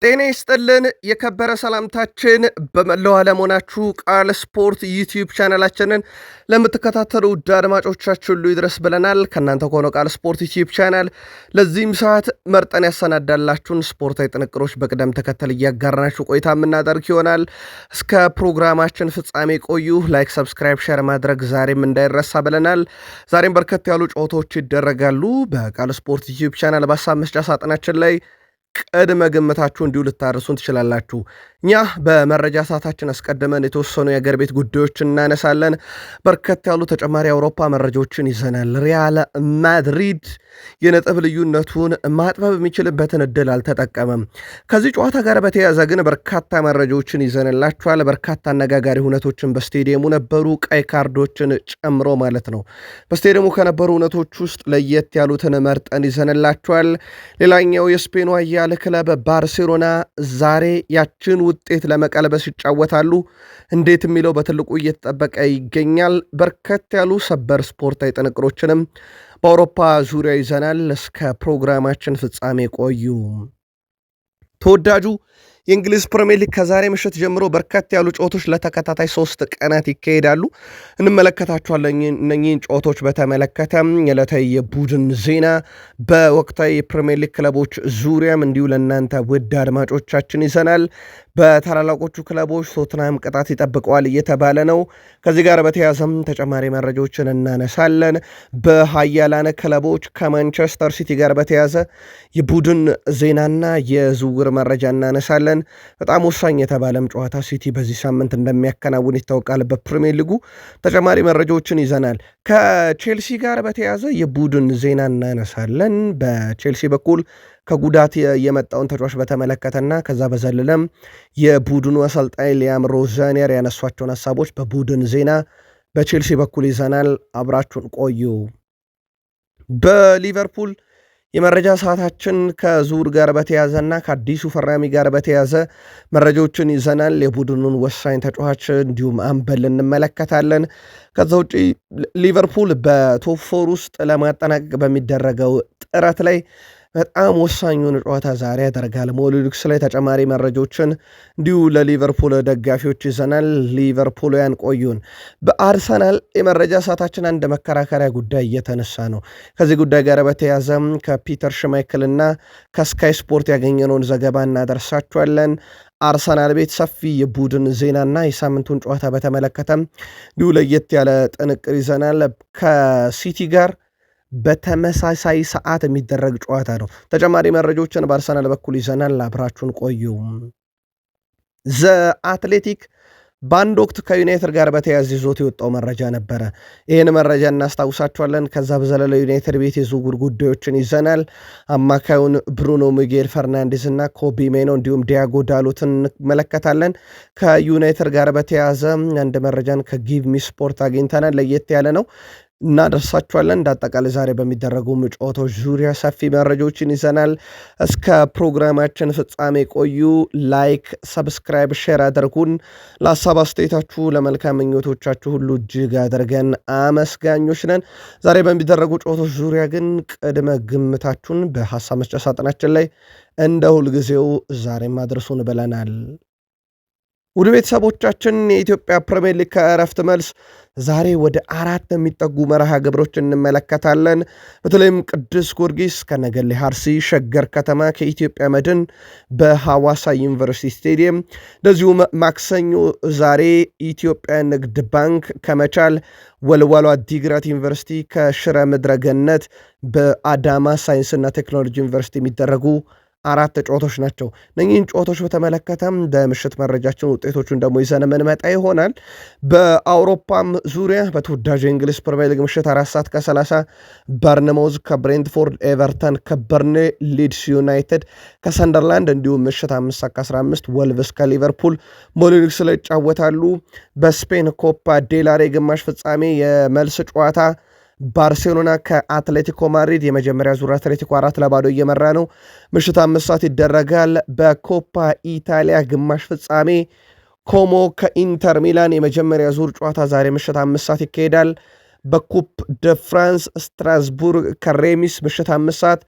ጤና ይስጥልን የከበረ ሰላምታችን በመላው ዓለም ሆናችሁ ቃል ስፖርት ዩቲዩብ ቻናላችንን ለምትከታተሉ ውድ አድማጮቻችን ሁሉ ይድረስ ብለናል። ከእናንተ ከሆነው ቃል ስፖርት ዩቲዩብ ቻናል ለዚህም ሰዓት መርጠን ያሰናዳላችሁን ስፖርታዊ ጥንቅሮች በቅደም ተከተል እያጋራናችሁ ቆይታ የምናደርግ ይሆናል። እስከ ፕሮግራማችን ፍጻሜ ቆዩ። ላይክ፣ ሰብስክራይብ፣ ሼር ማድረግ ዛሬም እንዳይረሳ ብለናል። ዛሬም በርከት ያሉ ጨዋታዎች ይደረጋሉ። በቃል ስፖርት ዩቲዩብ ቻናል በሀሳብ መስጫ ሳጥናችን ላይ ቅድመ ግምታችሁ እንዲሁ ልታደርሱን ትችላላችሁ። እኛ በመረጃ ሰዓታችን አስቀድመን የተወሰኑ የአገር ቤት ጉዳዮችን እናነሳለን። በርከት ያሉ ተጨማሪ የአውሮፓ መረጃዎችን ይዘናል። ሪያል ማድሪድ የነጥብ ልዩነቱን ማጥበብ የሚችልበትን እድል አልተጠቀመም። ከዚህ ጨዋታ ጋር በተያያዘ ግን በርካታ መረጃዎችን ይዘንላችኋል። በርካታ አነጋጋሪ ሁነቶችን በስቴዲየሙ ነበሩ፣ ቀይ ካርዶችን ጨምሮ ማለት ነው። በስቴዲየሙ ከነበሩ ሁነቶች ውስጥ ለየት ያሉትን መርጠን ይዘንላችኋል። ሌላኛው የስፔኑ ኃያል ክለብ ባርሴሎና ዛሬ ያችን ውጤት ለመቀልበስ ይጫወታሉ። እንዴት የሚለው በትልቁ እየተጠበቀ ይገኛል። በርከት ያሉ ሰበር ስፖርታዊ ጥንቅሮችንም በአውሮፓ ዙሪያ ይዘናል። እስከ ፕሮግራማችን ፍጻሜ ቆዩ። ተወዳጁ የእንግሊዝ ፕሪሚየር ሊግ ከዛሬ ምሽት ጀምሮ በርከት ያሉ ጨዋታዎች ለተከታታይ 3 ቀናት ይካሄዳሉ። እንመለከታቸዋለን። እነኚህን ጨዋታዎች በተመለከተ የዕለታዊ የቡድን ዜና በወቅታዊ የፕሪሚየር ሊግ ክለቦች ዙሪያም እንዲሁ ለእናንተ ውድ አድማጮቻችን ይዘናል። በታላላቆቹ ክለቦች ቶትናም ቅጣት ይጠብቀዋል እየተባለ ነው። ከዚህ ጋር በተያያዘም ተጨማሪ መረጃዎችን እናነሳለን። በሀያላን ክለቦች ከማንቸስተር ሲቲ ጋር በተያያዘ የቡድን ዜናና የዝውውር መረጃ እናነሳለን። በጣም ወሳኝ የተባለም ጨዋታ ሲቲ በዚህ ሳምንት እንደሚያከናውን ይታወቃል። በፕሪሚየር ሊጉ ተጨማሪ መረጃዎችን ይዘናል። ከቼልሲ ጋር በተያያዘ የቡድን ዜና እናነሳለን። በቼልሲ በኩል ከጉዳት የመጣውን ተጫዋች በተመለከተና ከዛ በዘለለም የቡድኑ አሰልጣኝ ሊያም ሮዛኒየር ያነሷቸውን ሀሳቦች በቡድን ዜና በቼልሲ በኩል ይዘናል። አብራችሁን ቆዩ። በሊቨርፑል የመረጃ ሰዓታችን ከዙር ጋር በተያዘና ከአዲሱ ፈራሚ ጋር በተያዘ መረጃዎችን ይዘናል። የቡድኑን ወሳኝ ተጫዋች እንዲሁም አምበል እንመለከታለን። ከዛ ውጪ ሊቨርፑል በቶፕ 4 ውስጥ ለማጠናቀቅ በሚደረገው ጥረት ላይ በጣም ወሳኙን ጨዋታ ዛሬ ያደርጋል። ሞሊሉክስ ላይ ተጨማሪ መረጃዎችን እንዲሁ ለሊቨርፑል ደጋፊዎች ይዘናል። ሊቨርፑልያን ቆዩን። በአርሰናል የመረጃ ሰዓታችን አንድ መከራከሪያ ጉዳይ እየተነሳ ነው። ከዚህ ጉዳይ ጋር በተያያዘ ከፒተር ሽማይክል እና ከስካይ ስፖርት ያገኘነውን ዘገባ እናደርሳችኋለን። አርሰናል ቤት ሰፊ የቡድን ዜናና የሳምንቱን ጨዋታ በተመለከተም እንዲሁ ለየት ያለ ጥንቅር ይዘናል። ከሲቲ ጋር በተመሳሳይ ሰዓት የሚደረግ ጨዋታ ነው። ተጨማሪ መረጃዎችን በአርሰናል በኩል ይዘናል። አብራችሁን ቆዩ። ዘ አትሌቲክ በአንድ ወቅት ከዩናይትድ ጋር በተያያዘ ይዞት የወጣው መረጃ ነበረ። ይህን መረጃ እናስታውሳችኋለን። ከዛ በዘለለ ዩናይትድ ቤት የዝውውር ጉዳዮችን ይዘናል። አማካዩን ብሩኖ ሚጌል ፈርናንዴዝ እና ኮቢ ሜኖ እንዲሁም ዲያጎ ዳሎትን እንመለከታለን። ከዩናይትድ ጋር በተያያዘ አንድ መረጃን ከጊቭ ሚ ስፖርት አግኝተናል። ለየት ያለ ነው እናደርሳችኋለን። እንዳጠቃላይ ዛሬ በሚደረጉ ጨዋታዎች ዙሪያ ሰፊ መረጃዎችን ይዘናል። እስከ ፕሮግራማችን ፍጻሜ ቆዩ። ላይክ፣ ሰብስክራይብ፣ ሼር አድርጉን። ለሀሳብ አስተያየታችሁ፣ ለመልካም ምኞቶቻችሁ ሁሉ እጅግ አድርገን አመስጋኞች ነን። ዛሬ በሚደረጉ ጨዋታዎች ዙሪያ ግን ቅድመ ግምታችሁን በሀሳብ መስጫ ሳጥናችን ላይ እንደ ሁልጊዜው ዛሬም አድርሱን ብለናል። ውድ ቤተሰቦቻችን የኢትዮጵያ ፕሪሚየር ሊግ ከእረፍት መልስ ዛሬ ወደ 4 የሚጠጉ መርሃ ግብሮች እንመለከታለን። በተለይም ቅዱስ ጊዮርጊስ ከነገሌ አርሲ፣ ሸገር ከተማ ከኢትዮጵያ መድን በሐዋሳ ዩኒቨርሲቲ ስቴዲየም፣ እንደዚሁ ማክሰኞ ዛሬ ኢትዮጵያ ንግድ ባንክ ከመቻል፣ ወልዋሎ አዲግራት ዩኒቨርሲቲ ከሽረ ምድረ ገነት በአዳማ ሳይንስና ቴክኖሎጂ ዩኒቨርሲቲ የሚደረጉ 4 ጨዋታዎች ናቸው። እነኚህን ጨዋታዎች በተመለከተም በምሽት መረጃችን ውጤቶቹን ደግሞ ይዘን የምንመጣ ይሆናል። በአውሮፓም ዙሪያ በተወዳጁ የእንግሊዝ ፕሪሚየር ሊግ ምሽት 4 ሰዓት ከ30 በርንማውዝ ከብሬንትፎርድ፣ ኤቨርተን ከበርኔ፣ ሊድስ ዩናይትድ ከሰንደርላንድ እንዲሁም ምሽት 5 ሰዓት ከ15 ወልቭስ ከሊቨርፑል ሞሊኒክስ ላይ ይጫወታሉ። በስፔን ኮፓ ዴላሬ ግማሽ ፍጻሜ የመልስ ጨዋታ ባርሴሎና ከአትሌቲኮ ማድሪድ የመጀመሪያ ዙር አትሌቲኮ 4-0 እየመራ ነው። ምሽት 5 ሰዓት ይደረጋል። በኮፓ ኢታሊያ ግማሽ ፍጻሜ ኮሞ ከኢንተር ሚላን የመጀመሪያ ዙር ጨዋታ ዛሬ ምሽት 5 ሰዓት ይካሄዳል። በኩፕ ደ ፍራንስ ስትራስቡርግ ከሬሚስ ምሽት 5 ሰዓት፣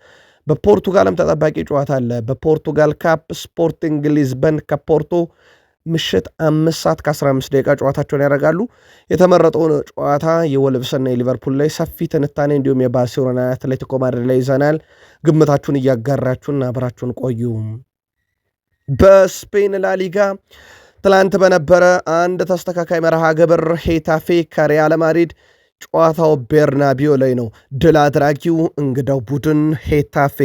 በፖርቱጋልም ተጠባቂ ጨዋታ አለ። በፖርቱጋል ካፕ ስፖርቲንግ ሊዝበን ከፖርቶ ምሽት 5 ሰዓት ከ15 ደቂቃ ጨዋታቸውን ያደርጋሉ። የተመረጠውን ጨዋታ የወልቭስና የሊቨርፑል ላይ ሰፊ ትንታኔ እንዲሁም የባርሴሎና አትሌቲኮ ማድሪድ ላይ ይዘናል። ግምታችሁን እያጋራችሁን አብራችሁን ቆዩ። በስፔን ላሊጋ ትላንት በነበረ አንድ ተስተካካይ መርሃ ግብር ሄታፌ ከሪያል ማድሪድ ጨዋታው ቤርናቢዮ ላይ ነው። ድል አድራጊው እንግዳው ቡድን ሄታፌ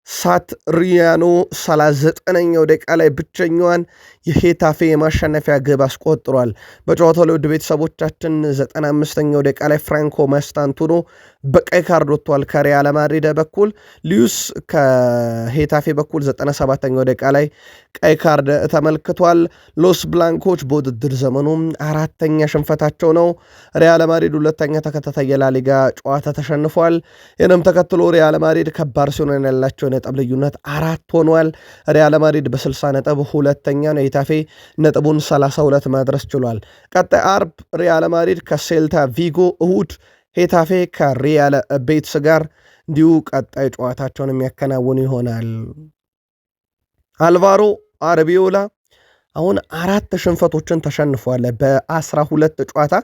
ሳትሪያኖ 39ኛው ደቂቃ ላይ ብቸኛዋን የሄታፌ የማሸነፊያ ግብ አስቆጥሯል። በጨዋታው ላይ ውድ ቤተሰቦቻችን 95ኛው ደቂቃ ላይ ፍራንኮ ማስታንቱኖ በቀይ ካርድ ወጥቷል ከሪያል ማድሪድ በኩል። ሊዩስ ከሄታፌ በኩል 97ኛው ደቂቃ ላይ ቀይ ካርድ ተመልክቷል። ሎስ ብላንኮች በውድድር ዘመኑ 4ኛ ሽንፈታቸው ነው። ሪያል ማድሪድ 2ኛ ተከታታይ የላሊጋ ጨዋታ ተሸንፏል። ይህንም ተከትሎ ሪያል ማድሪድ ከባርሴሎና ያላቸው ነጥብ ልዩነት 4 ሆኗል። ሪያል ማድሪድ በ60 ነጥብ 2ኛ ነው። ሄታፌ ነጥቡን 32 ማድረስ ችሏል። ቀጣይ አርብ ሪያል ማድሪድ ከሴልታ ቪጎ፣ እሁድ ሄታፌ ከሪያል ቤትስ ጋር እንዲሁ ቀጣይ ጨዋታቸውን የሚያከናውኑ ይሆናል። አልቫሮ አርቢዮላ አሁን 4 ሽንፈቶችን ተሸንፏል በ12 ጨዋታ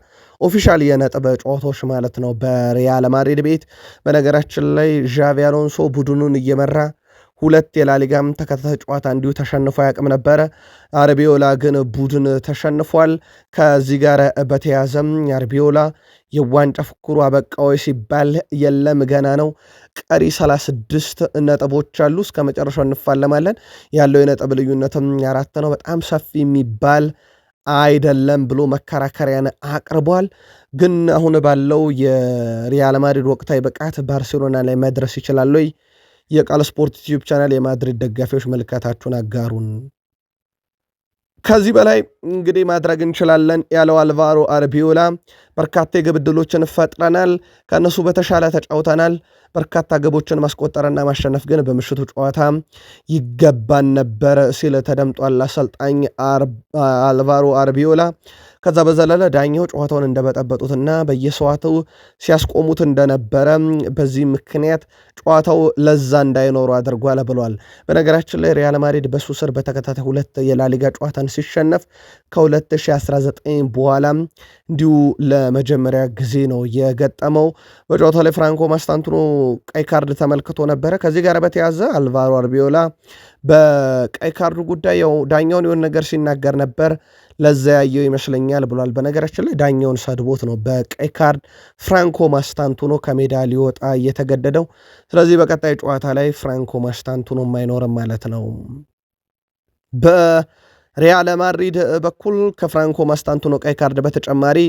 ኦፊሻል የነጥብ ጨዋታዎች ማለት ነው በሪያል ማድሪድ ቤት። በነገራችን ላይ ዣቪ አሎንሶ ቡድኑን እየመራ 2 የላሊጋም ተከታታይ ጨዋታ እንዲሁ ተሸንፎ ያቅም ነበረ። አርቢዮላ ግን ቡድን ተሸንፏል። ከዚህ ጋር በተያዘም አርቢዮላ የዋንጫ ፉክሩ አበቃዊ ሲባል የለም ገና ነው። ቀሪ 36 ነጥቦች አሉ። እስከ መጨረሻው እንፋለማለን። ያለው የነጥብ ልዩነትም 4 ነው። በጣም ሰፊ የሚባል አይደለም ብሎ መከራከሪያን አቅርቧል። ግን አሁን ባለው የሪያል ማድሪድ ወቅታዊ ብቃት ባርሴሎና ላይ መድረስ ይችላል ወይ? የቃል ስፖርት ዩቲዩብ ቻናል የማድሪድ ደጋፊዎች መልካታችሁን አጋሩን። ከዚህ በላይ እንግዲህ ማድረግ እንችላለን ያለው አልቫሮ አርቢዮላ በርካታ የግብ ዕድሎችን ፈጥረናል፣ ከእነሱ በተሻለ ተጫውተናል። በርካታ ግቦችን ማስቆጠርና ማሸነፍ ግን በምሽቱ ጨዋታ ይገባን ነበር ሲል ተደምጧል አሰልጣኝ አልቫሮ አርቢዮላ። ከዛ በዘለለ ዳኛው ጨዋታውን እንደበጠበጡትና በየሰዋቱ ሲያስቆሙት እንደነበረ በዚህ ምክንያት ጨዋታው ለዛ እንዳይኖሩ አድርጓል ብሏል። በነገራችን ላይ ሪያል ማድሪድ በሱ ስር በተከታታይ 2 የላሊጋ ጨዋታን ሲሸነፍ ከ2019 በኋላ እንዲሁ ለመጀመሪያ ጊዜ ነው የገጠመው። በጨዋታው ላይ ፍራንኮ ማስታንቱኖ ቀይ ካርድ ተመልክቶ ነበረ። ከዚህ ጋር በተያዘ አልቫሮ አርቢዮላ በቀይ ካርዱ ጉዳይ ያው ዳኛውን የሆነ ነገር ሲናገር ነበር፣ ለዛ ያየው ይመስለኛል ብሏል። በነገራችን ላይ ዳኛውን ሰድቦት ነው በቀይ ካርድ ፍራንኮ ማስታንቱኖ ከሜዳ ሊወጣ እየተገደደው። ስለዚህ በቀጣይ ጨዋታ ላይ ፍራንኮ ማስታንቱኖ አይኖርም ማለት ነው። ሪያል ማድሪድ በኩል ከፍራንኮ ማስታንቱኖ ቀይ ካርድ በተጨማሪ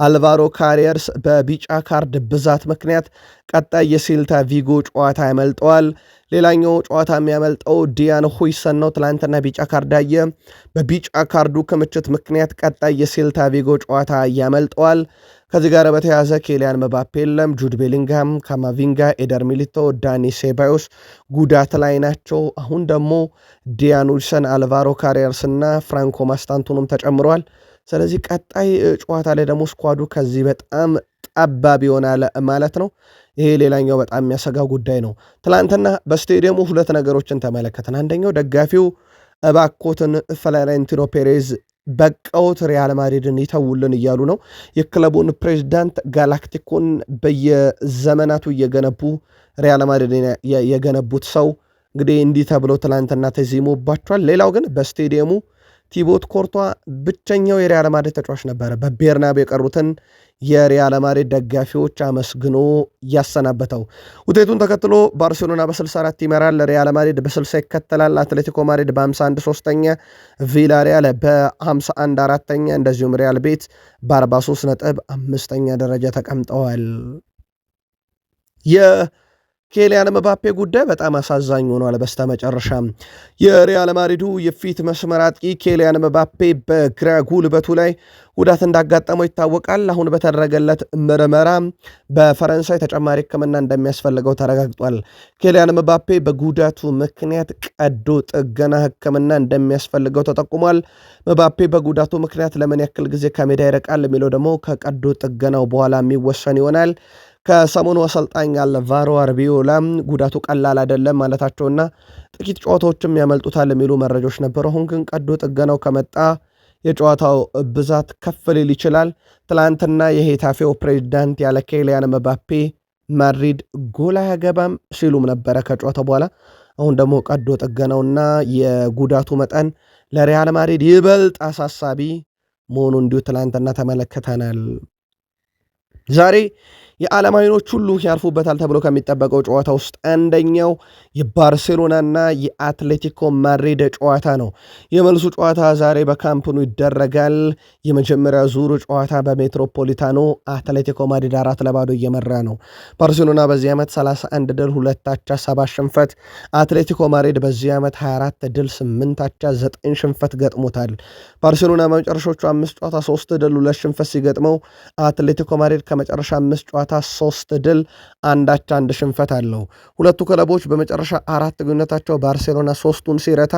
አልቫሮ ካሪየርስ በቢጫ ካርድ ብዛት ምክንያት ቀጣይ የሴልታ ቪጎ ጨዋታ ያመልጠዋል። ሌላኛው ጨዋታ የሚያመልጠው ዲያን ሁይሰን ነው። ትላንትና ቢጫ ካርድ አየ። በቢጫ ካርዱ ክምችት ምክንያት ቀጣይ የሴልታ ቪጎ ጨዋታ ያመልጠዋል። ከዚህ ጋር በተያያዘ ኬሊያን መባፔ የለም፣ ጁድ ቤሊንግሃም፣ ካማቪንጋ፣ ኤደር ሚሊቶ፣ ዳኒ ሴባዮስ ጉዳት ላይ ናቸው። አሁን ደግሞ ዲያን ሁይሰን፣ አልቫሮ ካሪየርስ እና ፍራንኮ ማስታንቱኖም ተጨምረዋል። ስለዚህ ቀጣይ ጨዋታ ላይ ደግሞ ስኳዱ ከዚህ በጣም ጠባብ ይሆናል ማለት ነው። ይሄ ሌላኛው በጣም የሚያሰጋው ጉዳይ ነው። ትላንትና በስቴዲየሙ 2 ነገሮችን ተመለከትን። አንደኛው ደጋፊው እባኮትን ፍሎሬንቲኖ ፔሬዝ በቃውት ሪያል ማድሪድን ይተውልን እያሉ ነው። የክለቡን ፕሬዚዳንት ጋላክቲኮን በየዘመናቱ እየገነቡ ሪያል ማድሪድን የገነቡት ሰው እንግዲህ እንዲህ ተብለው ትላንትና ተዚሞባቸዋል። ሌላው ግን በስቴዲየሙ ቲቦት ኮርቷ ብቸኛው የሪያል ማድሪድ ተጫዋች ነበረ። በቤርናቤ የቀሩትን የሪያል ማድሪድ ደጋፊዎች አመስግኖ ያሰናበተው። ውጤቱን ተከትሎ ባርሴሎና በ64 ይመራል፣ ሪያል ማድሪድ በ60 ይከተላል። አትሌቲኮ ማድሪድ በ51 ሶስተኛ፣ ቪላሪያል በ51 አራተኛ፣ እንደዚሁም ሪያል ቤት በ43 ነጥብ 5ኛ ደረጃ ተቀምጠዋል። ኬሊያን መባፔ ጉዳይ በጣም አሳዛኝ ሆኗል። በስተመጨረሻም የሪያል ማድሪዱ የፊት መስመር አጥቂ ኬሊያን መባፔ በግራ ጉልበቱ ላይ ጉዳት እንዳጋጠመው ይታወቃል። አሁን በተደረገለት ምርመራ በፈረንሳይ ተጨማሪ ሕክምና እንደሚያስፈልገው ተረጋግጧል። ኬሊያን መባፔ በጉዳቱ ምክንያት ቀዶ ጥገና ሕክምና እንደሚያስፈልገው ተጠቁሟል። መባፔ በጉዳቱ ምክንያት ለምን ያክል ጊዜ ከሜዳ ይርቃል የሚለው ደግሞ ከቀዶ ጥገናው በኋላ የሚወሰን ይሆናል። ከሰሞኑ አሰልጣኝ አልቫሮ አርቢዮላ ጉዳቱ ቀላል አይደለም ማለታቸውና ጥቂት ጨዋታዎችም ያመልጡታል የሚሉ መረጃዎች ነበሩ። አሁን ግን ቀዶ ጥገናው ከመጣ የጨዋታው ብዛት ከፍ ሊል ይችላል። ትላንትና የሄታፌው ፕሬዚዳንት ያለ ኬሊያን መባፔ ማድሪድ ጎል አያገባም ሲሉም ነበረ ከጨዋታው በኋላ። አሁን ደግሞ ቀዶ ጥገናውና የጉዳቱ መጠን ለሪያል ማድሪድ ይበልጥ አሳሳቢ መሆኑ እንዲሁ ትላንትና ተመለከተናል። ዛሬ የዓለም አይኖች ሁሉ ያርፉበታል ተብሎ ከሚጠበቀው ጨዋታ ውስጥ አንደኛው የባርሴሎናና የአትሌቲኮ ማድሪድ ጨዋታ ነው። የመልሱ ጨዋታ ዛሬ በካምፕኑ ይደረጋል። የመጀመሪያ ዙር ጨዋታ በሜትሮፖሊታኖ አትሌቲኮ ማድሪድ 4-0 እየመራ ነው። ባርሴሎና በዚህ ዓመት 31 ድል 2 አቻ 7 ሽንፈት፣ አትሌቲኮ ማድሪድ በዚህ ዓመት 24 ድል 8 አቻ 9 ሽንፈት ገጥሞታል። ባርሴሎና በመጨረሻዎቹ 5 ጨዋታ 3 ድል 2 ሽንፈት ሲገጥመው አትሌቲኮ ማድሪድ ከመጨረሻ 5 ጨዋታ 3 ድል 1 አቻ 1 ሽንፈት አለው። ሁለቱ ክለቦች በመጨረሻ 4 ግንኙነታቸው ባርሴሎና 3ቱን ሲረታ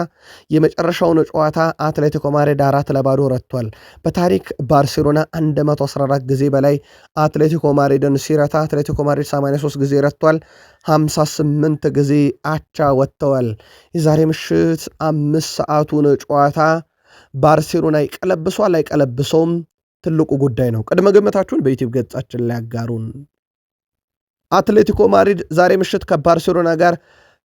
የመጨረሻውን ጨዋታ አትሌቲኮ ማድሪድ 4-0 ረቷል። በታሪክ ባርሴሎና 114 ጊዜ በላይ አትሌቲኮ ማድሪድን ሲረታ አትሌቲኮ ማድሪድ 83 ጊዜ ረቷል። 58 ጊዜ አቻ ወጥተዋል። የዛሬ ምሽት 5 ሰዓቱን ጨዋታ ባርሴሎና ይቀለብሷል አይቀለብሰውም? ትልቁ ጉዳይ ነው። ቅድመ ግምታችሁን በዩቲዩብ ገጻችን ላይ ያጋሩን። አትሌቲኮ ማድሪድ ዛሬ ምሽት ከባርሴሎና ጋር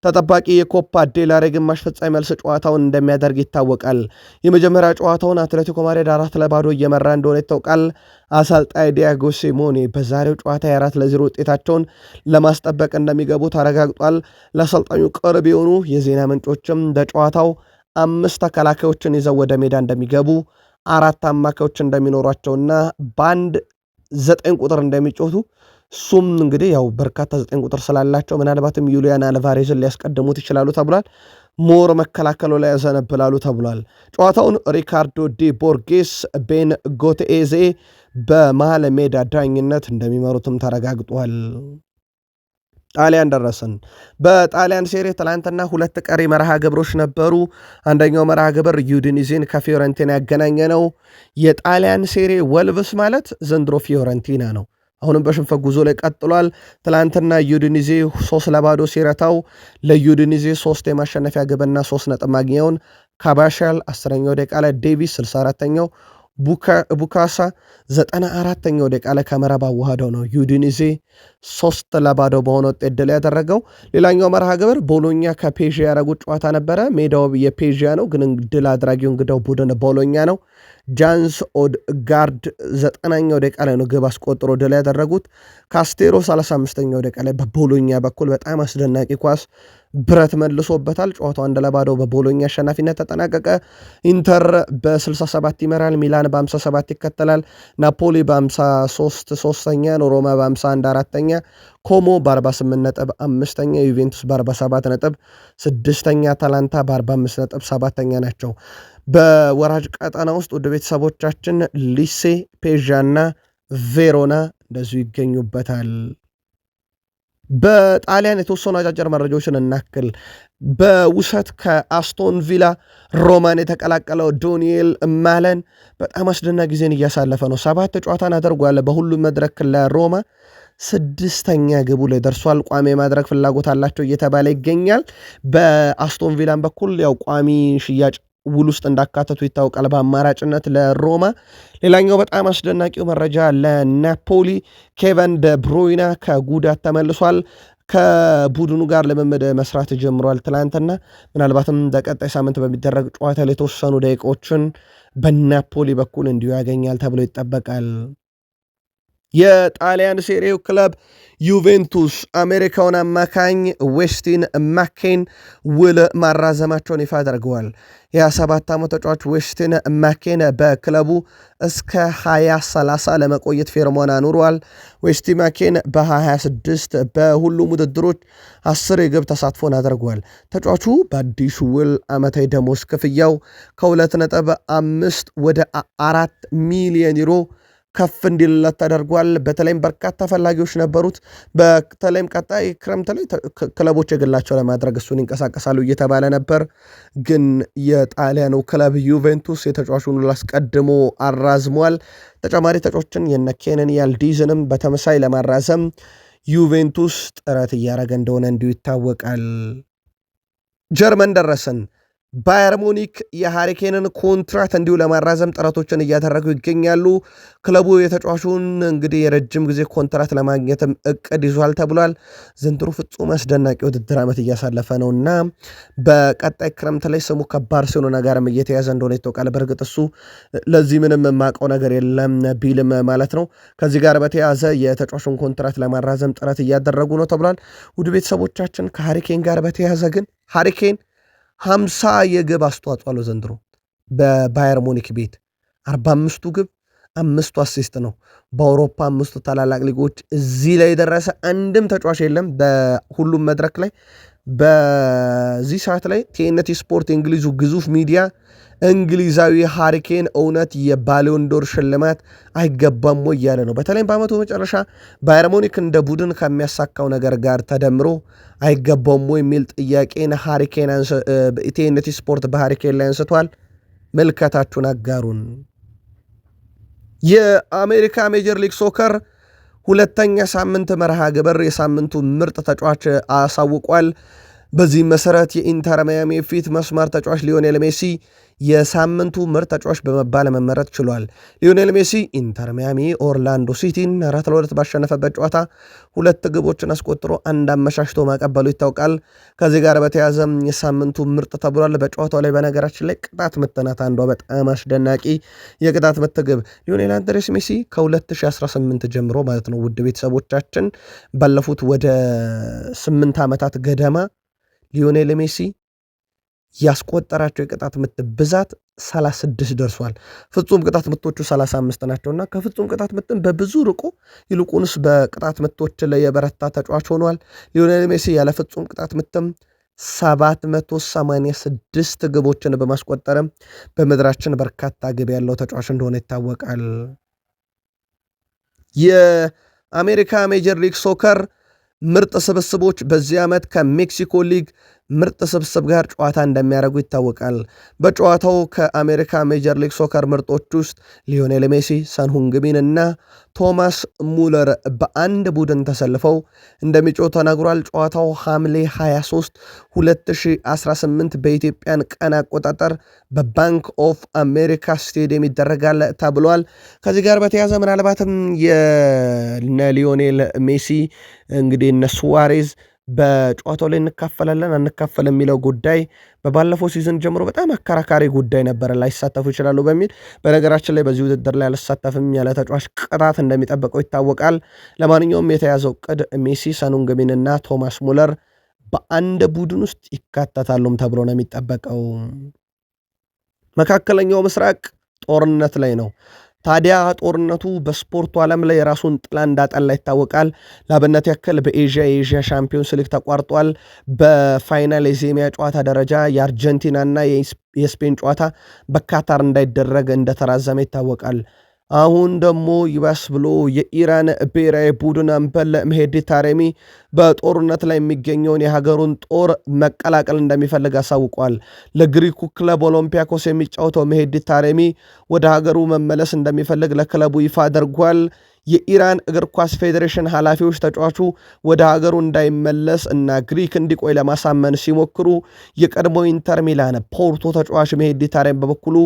ተጠባቂ የኮፓ ዴል ሬይ ግማሽ ፍጻሜ መልስ ጨዋታውን እንደሚያደርግ ይታወቃል። የመጀመሪያ ጨዋታውን አትሌቲኮ ማድሪድ 4-0 እየመራ እንደሆነ ይታወቃል። አሰልጣኝ ዲያጎ ሲሞኔ በዛሬው ጨዋታ 4-0 ውጤታቸውን ለማስጠበቅ እንደሚገቡ ተረጋግጧል። ለአሰልጣኙ ቅርብ የሆኑ የዜና ምንጮችም በጨዋታው 5 ተከላካዮችን ይዘው ወደ ሜዳ እንደሚገቡ፣ 4 አማካዮች እንደሚኖሯቸውና በአንድ 9 ቁጥር እንደሚጮቱ እሱም እንግዲህ ያው በርካታ 9 ቁጥር ስላላቸው ምናልባትም ዩሊያን አልቫሬዝን ሊያስቀድሙት ይችላሉ ተብሏል። ሞር መከላከሉ ላይ ያዘነብላሉ ተብሏል። ጨዋታውን ሪካርዶ ዲ ቦርጌስ፣ ቤን ጎቴኤዜ በመሃል ሜዳ ዳኝነት እንደሚመሩትም ተረጋግጧል። ጣሊያን ደረስን። በጣሊያን ሴሪ ትላንትና 2 ቀሪ መርሃ ግብሮች ነበሩ። አንደኛው መርሃ ግብር ዩዲኒዜን ከፊዮረንቲና ያገናኘ ነው። የጣሊያን ሴሪ ወልቭስ ማለት ዘንድሮ ፊዮረንቲና ነው። አሁንም በሽንፈት ጉዞ ላይ ቀጥሏል። ትላንትና ዩዲኒዜ 3-0 ሲረታው ለዩዲኒዜ 3 የማሸነፊያ ግብና 3 ነጥብ ማግኘውን ካባሻል 10ኛው ደቂቃ ላይ፣ ዴቪስ 64ኛው፣ ቡካሳ 94ኛው ደቂቃ ላይ ከመረብ አዋህደው ነው ዩዲኒዜ 3-0 በሆነ ውጤት ድል ያደረገው። ሌላኛው መርሃ ግብር ቦሎኛ ከፔዥያ ያደረጉት ጨዋታ ነበረ። ሜዳው የፔዥያ ነው፣ ግን ድል አድራጊው እንግዳው ቡድን ቦሎኛ ነው። ጃንስ ኦድጋርድ 90ኛው ደቂቃ ላይ ነው ግብ አስቆጥሮ ድል ያደረጉት። ካስቴሮ 35ኛው ደቂቃ ላይ በቦሎኛ በኩል በጣም አስደናቂ ኳስ ብረት መልሶበታል። ጨዋታው 1-0 በቦሎኛ አሸናፊነት ተጠናቀቀ። ኢንተር በ67 ይመራል። ሚላን በ57 ይከተላል። ናፖሊ በ53 ሶስተኛ ነው። ሮማ በ51 አራተኛ፣ ኮሞ በ48 ነጥብ 5ኛ፣ ዩቬንቱስ በ47 ነጥብ 6ኛ፣ አታላንታ በ45 ነጥብ 7ኛ ናቸው። በወራጅ ቀጠና ውስጥ ወደ ቤተሰቦቻችን ሊሴ፣ ፔዣ እና ቬሮና እንደዚሁ ይገኙበታል። በጣሊያን የተወሰኑ አጫጭር መረጃዎችን እናክል። በውሰት ከአስቶን ቪላ ሮማን የተቀላቀለው ዶኒኤል ማለን በጣም አስደናቂ ጊዜን እያሳለፈ ነው። 7 ጨዋታን አድርጓል በሁሉም መድረክ ለሮማ 6ኛ ግቡ ላይ ደርሷል። ቋሚ የማድረግ ፍላጎት አላቸው እየተባለ ይገኛል። በአስቶን ቪላን በኩል ያው ቋሚ ሽያጭ ውል ውስጥ እንዳካተቱ ይታወቃል በአማራጭነት ለሮማ። ሌላኛው በጣም አስደናቂው መረጃ ለናፖሊ ኬቨን ደ ብሩይና ከጉዳት ተመልሷል። ከቡድኑ ጋር ልምምድ መስራት ጀምሯል ትላንትና። ምናልባትም በቀጣይ ሳምንት በሚደረግ ጨዋታ ላይ የተወሰኑ ደቂቃዎችን በናፖሊ በኩል እንዲሁ ያገኛል ተብሎ ይጠበቃል። የጣሊያን ሴሪው ክለብ ዩቬንቱስ አሜሪካውን አማካኝ ዌስቲን ማኬን ውል ማራዘማቸውን ይፋ አድርገዋል። የ27 ዓመት ተጫዋች ዌስቲን ማኬን በክለቡ እስከ 2030 ለመቆየት ፊርማውን አኑሯል። ዌስቲን ማኬን በ2026 በሁሉም ውድድሮች 10 የግብ ተሳትፎን አድርጓል። ተጫዋቹ በአዲሱ ውል ዓመታዊ ደሞዝ ክፍያው ከ2.5 ወደ 4 ሚሊዮን ዩሮ ከፍ እንዲልለት ተደርጓል። በተለይም በርካታ ፈላጊዎች ነበሩት። በተለይም ቀጣይ ክረምት ላይ ክለቦች የግላቸው ለማድረግ እሱን ይንቀሳቀሳሉ እየተባለ ነበር። ግን የጣሊያኑ ክለብ ዩቬንቱስ የተጫዋቹን አስቀድሞ አራዝሟል። ተጨማሪ ተጫዋቾችን የነ ኬነን ያልዲዝንም በተመሳይ ለማራዘም ዩቬንቱስ ጥረት እያደረገ እንደሆነ እንዲሁ ይታወቃል። ጀርመን ደረሰን። ባየር ሙኒክ የሃሪኬንን ኮንትራት እንዲሁ ለማራዘም ጥረቶችን እያደረጉ ይገኛሉ። ክለቡ የተጫዋቹን እንግዲህ የረጅም ጊዜ ኮንትራት ለማግኘትም እቅድ ይዟል ተብሏል። ዘንድሮ ፍጹም አስደናቂ ውድድር ዓመት እያሳለፈ ነው እና በቀጣይ ክረምት ላይ ስሙ ከባርሴሎና ጋርም እየተያዘ እንደሆነ ይታወቃል። በእርግጥ እሱ ለዚህ ምንም የማውቀው ነገር የለም ቢልም ማለት ነው። ከዚህ ጋር በተያዘ የተጫዋቹን ኮንትራት ለማራዘም ጥረት እያደረጉ ነው ተብሏል። ውድ ቤተሰቦቻችን ከሃሪኬን ጋር በተያዘ ግን ሃሪኬን 50 የግብ አስተዋጽኦ አለው ዘንድሮ በባየር ሙኒክ ቤት 45ቱ ግብ 5ቱ አሲስት ነው። በአውሮፓ 5ቱ ታላላቅ ሊጎች እዚህ ላይ የደረሰ አንድም ተጫዋች የለም በሁሉም መድረክ ላይ። በዚህ ሰዓት ላይ ቲኤንቲ ስፖርት የእንግሊዙ ግዙፍ ሚዲያ እንግሊዛዊ ሃሪኬን እውነት የባሎንዶር ሽልማት አይገባም ወይ እያለ ነው። በተለይም በዓመቱ መጨረሻ ባየር ሙኒክ እንደ ቡድን ከሚያሳካው ነገር ጋር ተደምሮ አይገባም ወይ የሚል ጥያቄን ሃሪኬን ቲኤንቲ ስፖርት በሃሪኬን ላይ አንስቷል። መልከታችሁን አጋሩን። የአሜሪካ ሜጀር ሊግ ሶከር ሁለተኛ ሳምንት መርሃ ግብር የሳምንቱ ምርጥ ተጫዋች አሳውቋል። በዚህ መሰረት የኢንተር ማያሚ ፊት መስመር ተጫዋች ሊዮኔል ሜሲ የሳምንቱ ምርጥ ተጫዋች በመባል መመረጥ ችሏል። ሊዮኔል ሜሲ ኢንተር ማያሚ ኦርላንዶ ሲቲን 4-2 ባሸነፈበት ጨዋታ 2 ግቦችን አስቆጥሮ አንድ አመሻሽቶ ማቀበሉ ይታወቃል። ከዚህ ጋር በተያያዘ የሳምንቱ ምርጥ ተብሏል። በጨዋታው ላይ በነገራችን ላይ ቅጣት ምት ናት አንዷ በጣም አስደናቂ የቅጣት ምት ግብ። ሊዮኔል አንድሬስ ሜሲ ከ2018 ጀምሮ ማለት ነው ውድ ቤተሰቦቻችን ባለፉት ወደ 8 ዓመታት ገደማ ሊዮኔል ሜሲ ያስቆጠራቸው የቅጣት ምት ብዛት 36 ደርሷል። ፍጹም ቅጣት ምቶቹ 35 ናቸውና ከፍጹም ቅጣት ምትን በብዙ ርቆ ይልቁንስ በቅጣት ምቶች ላይ የበረታ ተጫዋች ሆኗል። ሊዮኔል ሜሲ ያለ ፍጹም ቅጣት ምትም 786 ግቦችን በማስቆጠርም በምድራችን በርካታ ግብ ያለው ተጫዋች እንደሆነ ይታወቃል። የአሜሪካ ሜጀር ሊግ ሶከር ምርጥ ስብስቦች በዚህ ዓመት ከሜክሲኮ ሊግ ምርጥ ስብስብ ጋር ጨዋታ እንደሚያደርጉ ይታወቃል። በጨዋታው ከአሜሪካ ሜጀር ሊግ ሶከር ምርጦች ውስጥ ሊዮኔል ሜሲ፣ ሰን ሁንግሚን እና ቶማስ ሙለር በአንድ ቡድን ተሰልፈው እንደሚጮህ ተናግሯል። ጨዋታው ሐምሌ 23 2018 በኢትዮጵያን ቀን አቆጣጠር በባንክ ኦፍ አሜሪካ ስቴዲየም ይደረጋል ተብሏል። ከዚህ ጋር በተያዘ ምናልባትም የነ ሊዮኔል ሜሲ እንግዲህ እነ ሱዋሬዝ በጨዋታው ላይ እንካፈላለን አንካፈል የሚለው ጉዳይ በባለፈው ሲዝን ጀምሮ በጣም አከራካሪ ጉዳይ ነበረ። ላይሳተፉ ይችላሉ በሚል በነገራችን ላይ በዚህ ውድድር ላይ አልሳተፍም ያለ ተጫዋች ቅጣት እንደሚጠበቀው ይታወቃል። ለማንኛውም የተያዘው ቅድ ሜሲ፣ ሰን ሁንግሚን እና ቶማስ ሙለር በአንድ ቡድን ውስጥ ይካተታሉም ተብሎ ነው የሚጠበቀው። መካከለኛው ምስራቅ ጦርነት ላይ ነው። ታዲያ ጦርነቱ በስፖርቱ ዓለም ላይ የራሱን ጥላ እንዳጠላ ይታወቃል። ለአብነት ያክል የኤዥያ ሻምፒዮንስ ሊግ ተቋርጧል። በፋይናል የዜሚያ ጨዋታ ደረጃ የአርጀንቲናና የስፔን ጨዋታ በካታር እንዳይደረግ እንደተራዘመ ይታወቃል። አሁን ደግሞ ይባስ ብሎ የኢራን ብሔራዊ ቡድን አምበል መሄዲ ታሬሚ በጦርነት ላይ የሚገኘውን የሀገሩን ጦር መቀላቀል እንደሚፈልግ አሳውቋል። ለግሪኩ ክለብ ኦሎምፒያኮስ የሚጫወተው መሄዲ ታሬሚ ወደ ሀገሩ መመለስ እንደሚፈልግ ለክለቡ ይፋ አድርጓል። የኢራን እግር ኳስ ፌዴሬሽን ኃላፊዎች ተጫዋቹ ወደ ሀገሩ እንዳይመለስ እና ግሪክ እንዲቆይ ለማሳመን ሲሞክሩ የቀድሞ ኢንተር ሚላን ፖርቶ ተጫዋች መሄዲ ታሬሚ በበኩሉ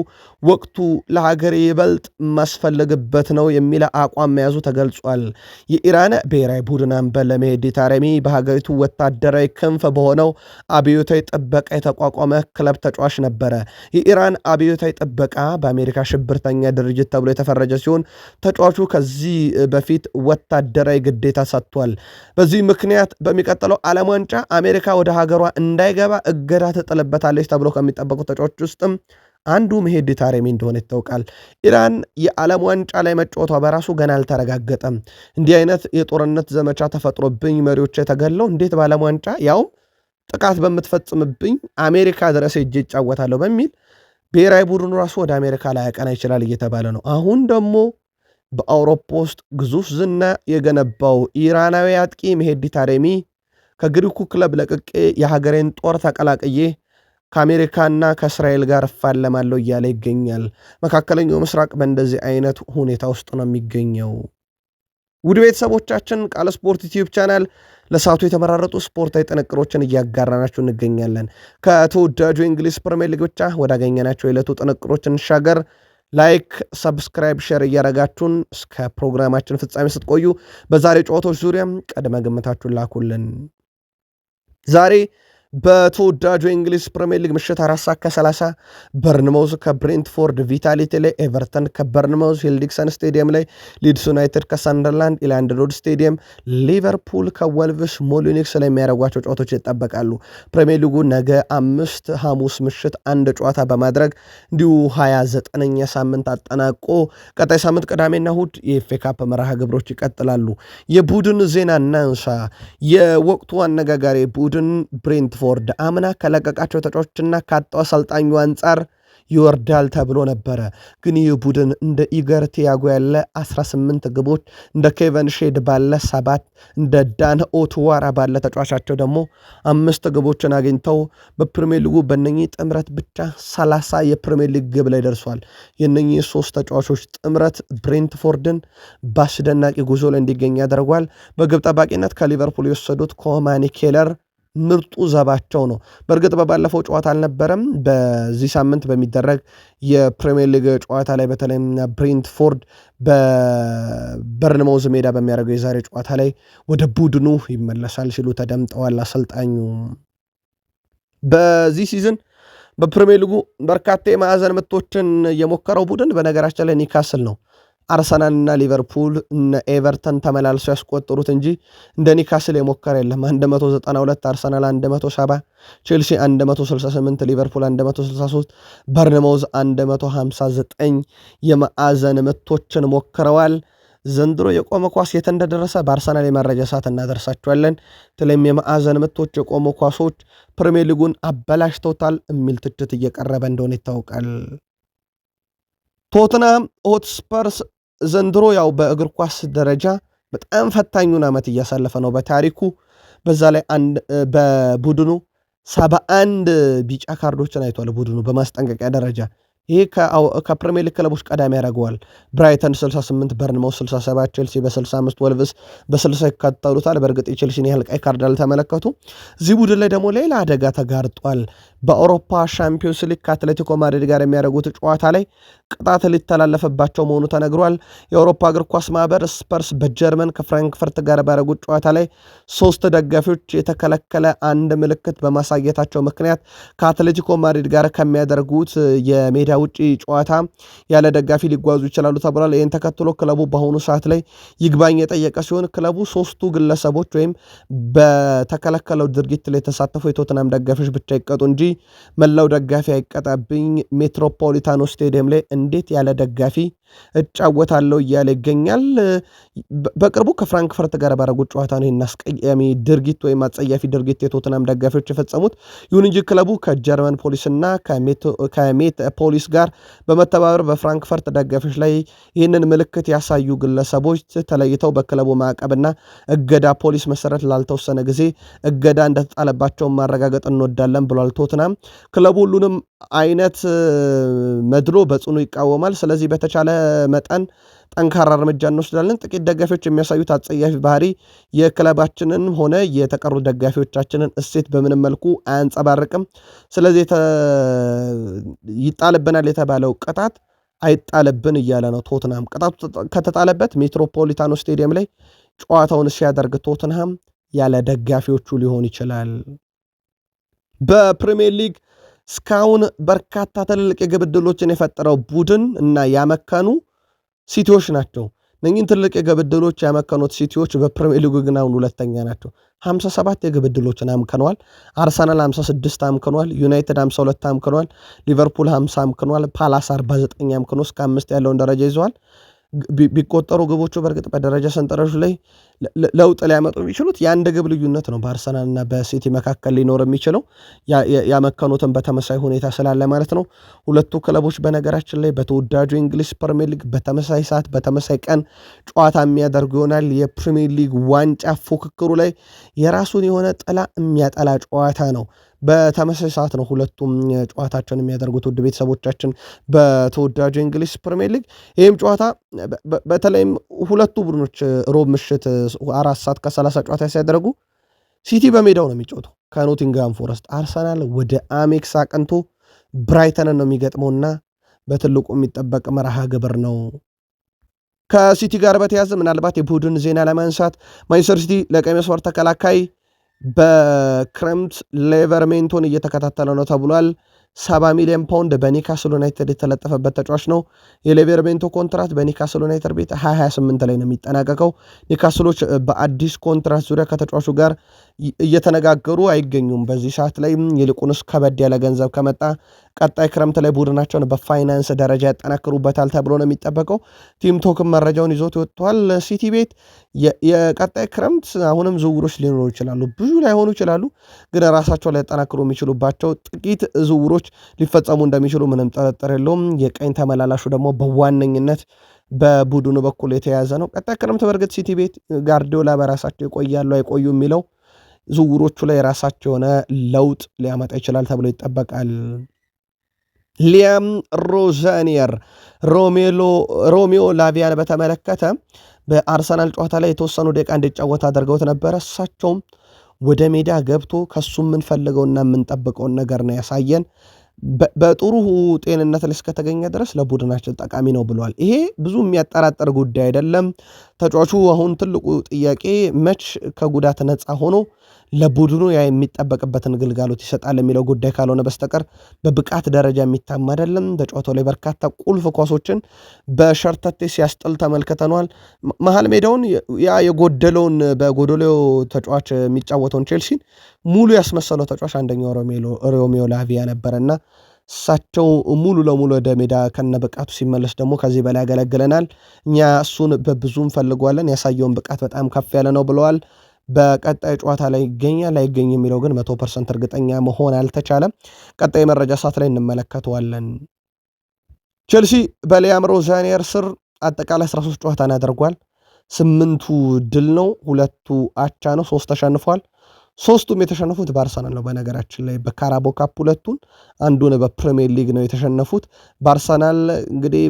ወቅቱ ለሀገር ይበልጥ ማስፈልግበት ነው የሚል አቋም መያዙ ተገልጿል። የኢራን ብሔራዊ ቡድን አምበል መሄዲ ታሬሚ በሀገሪቱ ወታደራዊ ክንፍ በሆነው አብዮታዊ ጥበቃ የተቋቋመ ክለብ ተጫዋች ነበረ። የኢራን አብዮታዊ ጥበቃ በአሜሪካ ሽብርተኛ ድርጅት ተብሎ የተፈረጀ ሲሆን ተጫዋቹ ከዚህ በፊት ወታደራዊ ግዴታ ሰጥቷል። በዚህ ምክንያት በሚቀጥለው ዓለም ዋንጫ አሜሪካ ወደ ሀገሯ እንዳይገባ እገዳ ትጥልበታለች ተብሎ ከሚጠበቁ ተጫዋቾች ውስጥም አንዱ መሄዲ ታሬሚ እንደሆነ ይታወቃል። ኢራን የዓለም ዋንጫ ላይ መጫወቷ በራሱ ገና አልተረጋገጠም። እንዲህ አይነት የጦርነት ዘመቻ ተፈጥሮብኝ መሪዎች የተገለው እንዴት በዓለም ዋንጫ ያውም ጥቃት በምትፈጽምብኝ አሜሪካ ድረስ ሄጄ ይጫወታለሁ በሚል ብሔራዊ ቡድኑ ራሱ ወደ አሜሪካ ላይ ያቀና ይችላል እየተባለ ነው። አሁን ደግሞ በአውሮፓ ውስጥ ግዙፍ ዝና የገነባው ኢራናዊ አጥቂ መሄዲ ታሬሚ ከግሪኩ ክለብ ለቅቄ የሀገሬን ጦር ተቀላቅዬ ከአሜሪካና ከእስራኤል ጋር እፋለማለሁ እያለ ይገኛል። መካከለኛው ምስራቅ በእንደዚህ አይነት ሁኔታ ውስጥ ነው የሚገኘው። ውድ ቤተሰቦቻችን ቃል ስፖርት ዩቲዩብ ቻናል ለሰዓቱ የተመራረጡ ስፖርታዊ ጥንቅሮችን እያጋራናችሁ እንገኛለን። ከተወዳጁ የእንግሊዝ ፕሪሚየር ሊግ ብቻ ወዳገኘናቸው የዕለቱ ጥንቅሮች እንሻገር። ላይክ፣ ሰብስክራይብ፣ ሼር እያረጋችሁን እስከ ፕሮግራማችን ፍጻሜ ስትቆዩ በዛሬ ጨዋታዎች ዙሪያም ቅድመ ግምታችሁን ላኩልን። ዛሬ በተወዳጁ የእንግሊዝ ፕሪሚየር ሊግ ምሽት 4:30 በርንማውዝ ከብሬንትፎርድ፣ ቪታሊቲ ላይ ኤቨርተን ከበርንማውዝ፣ ሂልዲክሰን ስቴዲየም ላይ ሊድስ ዩናይትድ ከሰንደርላንድ፣ ኢላንድ ሮድ ስቴዲየም ሊቨርፑል ከወልቭስ ሞሊኒክስ ላይ የሚያደርጓቸው ጨዋታዎች ይጠበቃሉ። ፕሪሚየር ሊጉ ነገ 5 ሐሙስ ምሽት አንድ ጨዋታ በማድረግ እንዲሁ 29ኛ ሳምንት አጠናቆ ቀጣይ ሳምንት ቅዳሜና እሁድ የኤፍኤ ካፕ መርሃ ግብሮች ይቀጥላሉ። የቡድን ዜና እናንሳ። የወቅቱ አነጋጋሪ ቡድን ብሬንትፎርድ አምና ከለቀቃቸው ተጫዋቾችና ካጣው አሰልጣኙ አንጻር ይወርዳል ተብሎ ነበረ። ግን ይህ ቡድን እንደ ኢገር ቲያጎ ያለ 18 ግቦች፣ እንደ ኬቨን ሼድ ባለ 7፣ እንደ ዳን ኦቱዋራ ባለ ተጫዋቻቸው ደግሞ 5 ግቦችን አግኝተው በፕሪሚየር ሊጉ በእነኚህ ጥምረት ብቻ 30 የፕሪሚየር ሊግ ግብ ላይ ደርሷል። የእነኚህ 3 ተጫዋቾች ጥምረት ብሬንትፎርድን በአስደናቂ ጉዞ ላይ እንዲገኝ ያደርጓል። በግብ ጠባቂነት ከሊቨርፑል የወሰዱት ኮማኒ ኬለር ምርጡ ዘባቸው ነው። በእርግጥ በባለፈው ጨዋታ አልነበረም። በዚህ ሳምንት በሚደረግ የፕሪሚየር ሊግ ጨዋታ ላይ በተለይም ብሬንትፎርድ በበርንማውዝ ሜዳ በሚያደርገው የዛሬ ጨዋታ ላይ ወደ ቡድኑ ይመለሳል ሲሉ ተደምጠዋል አሰልጣኙ። በዚህ ሲዝን በፕሪሚየር ሊጉ በርካታ የማዕዘን ምቶችን የሞከረው ቡድን በነገራችን ላይ ኒካስል ነው። አርሰናልና ሊቨርፑል እነ ኤቨርተን ተመላልሶ ያስቆጠሩት እንጂ እንደ ኒካስል የሞከረ የለም። 192 አርሰናል 170፣ ቼልሲ 168፣ ሊቨርፑል 163፣ በርንማውዝ 159 የማዕዘን ምቶችን ሞክረዋል። ዘንድሮ የቆመ ኳስ የት እንደደረሰ በአርሰናል የመረጃ ሰዓት እናደርሳቸዋለን። በተለይም የማዕዘን ምቶች የቆሙ ኳሶች ፕሪሚየር ሊጉን አበላሽተውታል የሚል ትችት እየቀረበ እንደሆነ ይታወቃል። ቶትናም ሆትስፐርስ ዘንድሮ ያው በእግር ኳስ ደረጃ በጣም ፈታኙን ዓመት እያሳለፈ ነው በታሪኩ። በዛ ላይ በቡድኑ 71 ቢጫ ካርዶችን አይቷል ቡድኑ በማስጠንቀቂያ ደረጃ። ይሄ ከፕሪሚየር ሊግ ክለቦች ቀዳሚ ያደርገዋል። ብራይተን 68፣ በርንማውዝ 67፣ ቼልሲ በ65፣ ወልቭስ በ60 ይከተሉታል። በእርግጥ የቼልሲን ያህል ቀይ ካርድ አልተመለከቱ። እዚህ ቡድን ላይ ደግሞ ሌላ አደጋ ተጋርጧል። በአውሮፓ ሻምፒዮንስ ሊግ ከአትሌቲኮ ማድሪድ ጋር የሚያደርጉት ጨዋታ ላይ ቅጣት ሊተላለፍባቸው መሆኑ ተነግሯል። የአውሮፓ እግር ኳስ ማህበር ስፐርስ በጀርመን ከፍራንክፈርት ጋር ባደረጉት ጨዋታ ላይ 3 ደጋፊዎች የተከለከለ አንድ ምልክት በማሳየታቸው ምክንያት ከአትሌቲኮ ማድሪድ ጋር ከሚያደርጉት የሜዳ ውጪ ጨዋታ ያለ ደጋፊ ሊጓዙ ይችላሉ ተብሏል። ይህን ተከትሎ ክለቡ በአሁኑ ሰዓት ላይ ይግባኝ የጠየቀ ሲሆን ክለቡ 3ቱ ግለሰቦች ወይም በተከለከለው ድርጊት ላይ የተሳተፉ የቶትናም ደጋፊዎች ብቻ ይቀጡ እንጂ መላው ደጋፊ አይቀጣብኝ፣ ሜትሮፖሊታኖ ስቴዲየም ላይ እንዴት ያለ ደጋፊ እጫወታለሁ እያለ ይገኛል። በቅርቡ ከፍራንክፈርት ጋር ባደረጉት ጨዋታ ነው ይህን አስቀያሚ ድርጊት ወይም አጸያፊ ድርጊት የቶትናም ደጋፊዎች የፈጸሙት። ይሁን እንጂ ክለቡ ከጀርመን ፖሊስና ከሜት ፖሊስ ጋር በመተባበር በፍራንክፈርት ደጋፊዎች ላይ ይህንን ምልክት ያሳዩ ግለሰቦች ተለይተው በክለቡ ማዕቀብና እገዳ ፖሊስ መሰረት ላልተወሰነ ጊዜ እገዳ እንደተጣለባቸውን ማረጋገጥ እንወዳለን ብሏል ቶትናም። ክለቡ ሁሉንም አይነት መድሎ በጽኑ ይቃወማል። ስለዚህ በተቻለ መጠን ጠንካራ እርምጃ እንወስዳለን። ጥቂት ደጋፊዎች የሚያሳዩት አጸያፊ ባህሪ የክለባችንን ሆነ የተቀሩ ደጋፊዎቻችንን እሴት በምንም መልኩ አያንጸባርቅም። ስለዚህ ይጣልብናል የተባለው ቅጣት አይጣልብን እያለ ነው ቶትንሃም። ቅጣቱ ከተጣለበት ሜትሮፖሊታኖ ስቴዲየም ላይ ጨዋታውን ሲያደርግ ቶትንሃም ያለ ደጋፊዎቹ ሊሆን ይችላል። በፕሪሚየር ሊግ እስካሁን በርካታ ትልልቅ የግብ ዕድሎችን የፈጠረው ቡድን እና ያመከኑ ሲቲዎች ናቸው። እነኚህን ትልቅ የግብ ዕድሎች ያመከኑት ሲቲዎች በፕሪሚየር ሊጉ ግን አሁን ሁለተኛ ናቸው። 57 የግብ ዕድሎችን አምክነዋል። አርሰናል 56 አምክኗል። ዩናይትድ 52 አምክኗል። ሊቨርፑል 50 አምክኗል። ፓላስ 49 አምክኖ እስከ 5 ያለውን ደረጃ ይዘዋል። ቢቆጠሩ ግቦቹ በእርግጥ በደረጃ ሰንጠረዡ ላይ ለውጥ ሊያመጡ የሚችሉት የአንድ ግብ ልዩነት ነው በአርሰናልና በሲቲ መካከል ሊኖር የሚችለው ያመከኑትን በተመሳይ ሁኔታ ስላለ ማለት ነው። ሁለቱ ክለቦች በነገራችን ላይ በተወዳጁ የእንግሊዝ ፕሪሚየር ሊግ በተመሳይ ሰዓት በተመሳይ ቀን ጨዋታ የሚያደርጉ ይሆናል። የፕሪሚየር ሊግ ዋንጫ ፉክክሩ ላይ የራሱን የሆነ ጥላ የሚያጠላ ጨዋታ ነው። በተመሳሳይ ሰዓት ነው ሁለቱም ጨዋታቸውን የሚያደርጉት ውድ ቤተሰቦቻችን በተወዳጁ እንግሊዝ ፕሪሚየር ሊግ። ይህም ጨዋታ በተለይም ሁለቱ ቡድኖች ሮብ ምሽት 4:30 ጨዋታ ሲያደርጉ ሲቲ በሜዳው ነው የሚጫወተው ከኖቲንግሃም ፎረስት። አርሰናል ወደ አሜክስ አቅንቶ ብራይተንን ነው የሚገጥመውና በትልቁ የሚጠበቅ መርሃ ግብር ነው። ከሲቲ ጋር በተያዘ ምናልባት የቡድን ዜና ለማንሳት ማንቸስተር ሲቲ ለቀይ መስመር ተከላካይ በክረምት ሌቨርሜንቶን እየተከታተለ ነው ተብሏል። 70 ሚሊዮን ፓውንድ በኒካስል ዩናይትድ የተለጠፈበት ተጫዋች ነው። የሌቨርሜንቶ ኮንትራት በኒካስል ዩናይትድ ቤት 2028 ላይ ነው የሚጠናቀቀው። ኒካስሎች በአዲስ ኮንትራት ዙሪያ ከተጫዋቹ ጋር እየተነጋገሩ አይገኙም። በዚህ ሰዓት ላይ ይልቁንስ ከበድ ያለ ገንዘብ ከመጣ ቀጣይ ክረምት ላይ ቡድናቸውን በፋይናንስ ደረጃ ያጠናክሩበታል ተብሎ ነው የሚጠበቀው። ቲም ቶክም መረጃውን ይዞት ወጥቷል። ሲቲ ቤት የቀጣይ ክረምት አሁንም ዝውውሮች ሊኖሩ ይችላሉ፣ ብዙ ላይሆኑ ይችላሉ፣ ግን ራሳቸው ሊያጠናክሩ የሚችሉባቸው ጥቂት ዝውውሮች ሊፈጸሙ እንደሚችሉ ምንም ጥርጥር የለውም። የቀኝ ተመላላሹ ደግሞ በዋነኝነት በቡድኑ በኩል የተያዘ ነው። ቀጣይ ክረምት በእርግጥ ሲቲ ቤት ጋርዲዮላ በራሳቸው ይቆያሉ አይቆዩ የሚለው ዝውውሮቹ ላይ የራሳቸው የሆነ ለውጥ ሊያመጣ ይችላል ተብሎ ይጠበቃል። ሊያም ሮዛኒየር ሮሚዮ ላቪያን በተመለከተ በአርሰናል ጨዋታ ላይ የተወሰኑ ደቂቃ እንዲጫወት አድርገውት ነበረ። እሳቸውም ወደ ሜዳ ገብቶ ከሱ የምንፈልገውና የምንጠብቀውን ነገር ነው ያሳየን፣ በጥሩ ጤንነት ላይ እስከተገኘ ድረስ ለቡድናችን ጠቃሚ ነው ብለዋል። ይሄ ብዙ የሚያጠራጥር ጉዳይ አይደለም። ተጫዋቹ አሁን ትልቁ ጥያቄ መች ከጉዳት ነፃ ሆኖ ለቡድኑ የሚጠበቅበትን ግልጋሎት ይሰጣል የሚለው ጉዳይ ካልሆነ በስተቀር በብቃት ደረጃ የሚታማ አይደለም። በጨዋታው ላይ በርካታ ቁልፍ ኳሶችን በሸርተቴ ሲያስጥል ተመልክተነዋል። መሀል ሜዳውን ያ የጎደለውን በጎዶሎ ተጫዋች የሚጫወተውን ቼልሲን ሙሉ ያስመሰለው ተጫዋች አንደኛው ሮሚዮ ላቪያ ነበረና እሳቸው ሙሉ ለሙሉ ወደ ሜዳ ከነ ብቃቱ ሲመለስ ደግሞ ከዚህ በላይ ያገለግለናል። እኛ እሱን በብዙ እንፈልገዋለን፣ ያሳየውን ብቃት በጣም ከፍ ያለ ነው ብለዋል። በቀጣይ ጨዋታ ላይ ይገኛል አይገኝ የሚለው ግን 100% እርግጠኛ መሆን አልተቻለም። ቀጣይ መረጃ ሰዓት ላይ እንመለከተዋለን። ቼልሲ በሊያም ሮዛኒየር ስር አጠቃላይ 13 ጨዋታን ያደርጓል። 8ቱ ድል ነው፣ 2ቱ አቻ ነው፣ 3 ተሸንፏል። 3ቱም የተሸነፉት በአርሰናል ነው። በነገራችን ላይ በካራቦ ካፕ 2ቱን አንዱን በፕሪሚየር ሊግ ነው የተሸነፉት። በአርሰናል እንግዲህ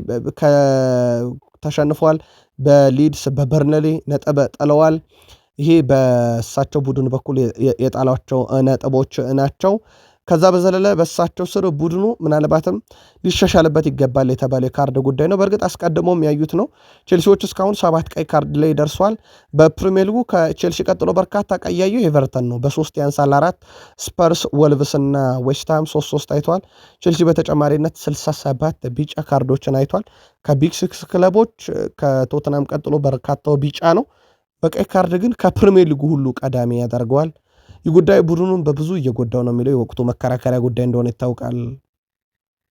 ተሸንፏል። በሊድስ በበርንሌ ነጥብ ጥለዋል። ይሄ በእሳቸው ቡድን በኩል የጣሏቸው ነጥቦች ናቸው። ከዛ በዘለለ በእሳቸው ስር ቡድኑ ምናልባትም ሊሻሻልበት ይገባል የተባለ የካርድ ጉዳይ ነው። በእርግጥ አስቀድሞም ያዩት ነው። ቼልሲዎች እስካሁን 7 ቀይ ካርድ ላይ ደርሷል። በፕሪሚየር ሊጉ ከቼልሲ ቀጥሎ በርካታ ቀይ ያየው ኤቨርተን ነው፣ በ3 ያንሳል 4። ስፐርስ፣ ወልቭስ እና ዌስትሃም 3 አይቷል። ቼልሲ በተጨማሪነት 67 ቢጫ ካርዶችን አይቷል። ከቢግ ሲክስ ክለቦች ከቶትናም ቀጥሎ በርካታው ቢጫ ነው። በቀይ ካርድ ግን ከፕሪሚየር ሊጉ ሁሉ ቀዳሚ ያደርገዋል። ይህ ጉዳይ ቡድኑን በብዙ እየጎዳው ነው የሚለው የወቅቱ መከራከሪያ ጉዳይ እንደሆነ ይታወቃል።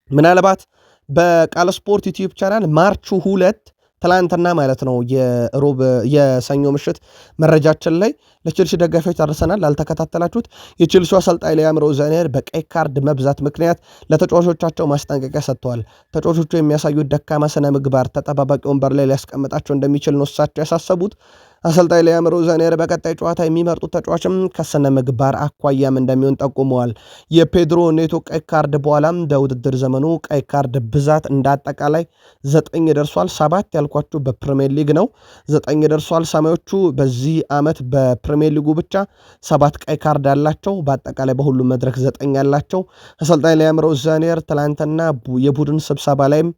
ምናልባት በቃል ስፖርት ዩቲዩብ ቻናል ማርች 2 ትላንትና ማለት ነው የሰኞ ምሽት መረጃችን ላይ ለቼልሲ ደጋፊዎች አድርሰናል። ላልተከታተላችሁት የቼልሲ አሰልጣኝ ሊያም ሮዛኒየር በቀይ ካርድ መብዛት ምክንያት ለተጫዋቾቻቸው ማስጠንቀቂያ ሰጥተዋል። ተጫዋቾቹ የሚያሳዩት ደካማ ስነ ምግባር ተጠባባቂ ወንበር ላይ ሊያስቀምጣቸው እንደሚችል ነው እሳቸው ያሳሰቡት። አሰልጣኝ ሊያም ሮዛኒየር በቀጣይ ጨዋታ የሚመርጡት ተጫዋችም ከስነ ምግባር አኳያም እንደሚሆን ጠቁመዋል። የፔድሮ ኔቶ ቀይ ካርድ በኋላም በውድድር ዘመኑ ቀይ ካርድ ብዛት እንዳጠቃላይ 9 ደርሷል። 7 ያልኳችሁ በፕሪሚየር ሊግ ነው፣ 9 ደርሷል። ሰማዮቹ በዚህ ዓመት በፕሪሚየር ሊጉ ብቻ 7 ቀይ ካርድ አላቸው። በአጠቃላይ በሁሉም መድረክ 9 ያላቸው። አሰልጣኝ ሊያም ሮዛኒየር ትላንትና የቡድን ስብሰባ ላይም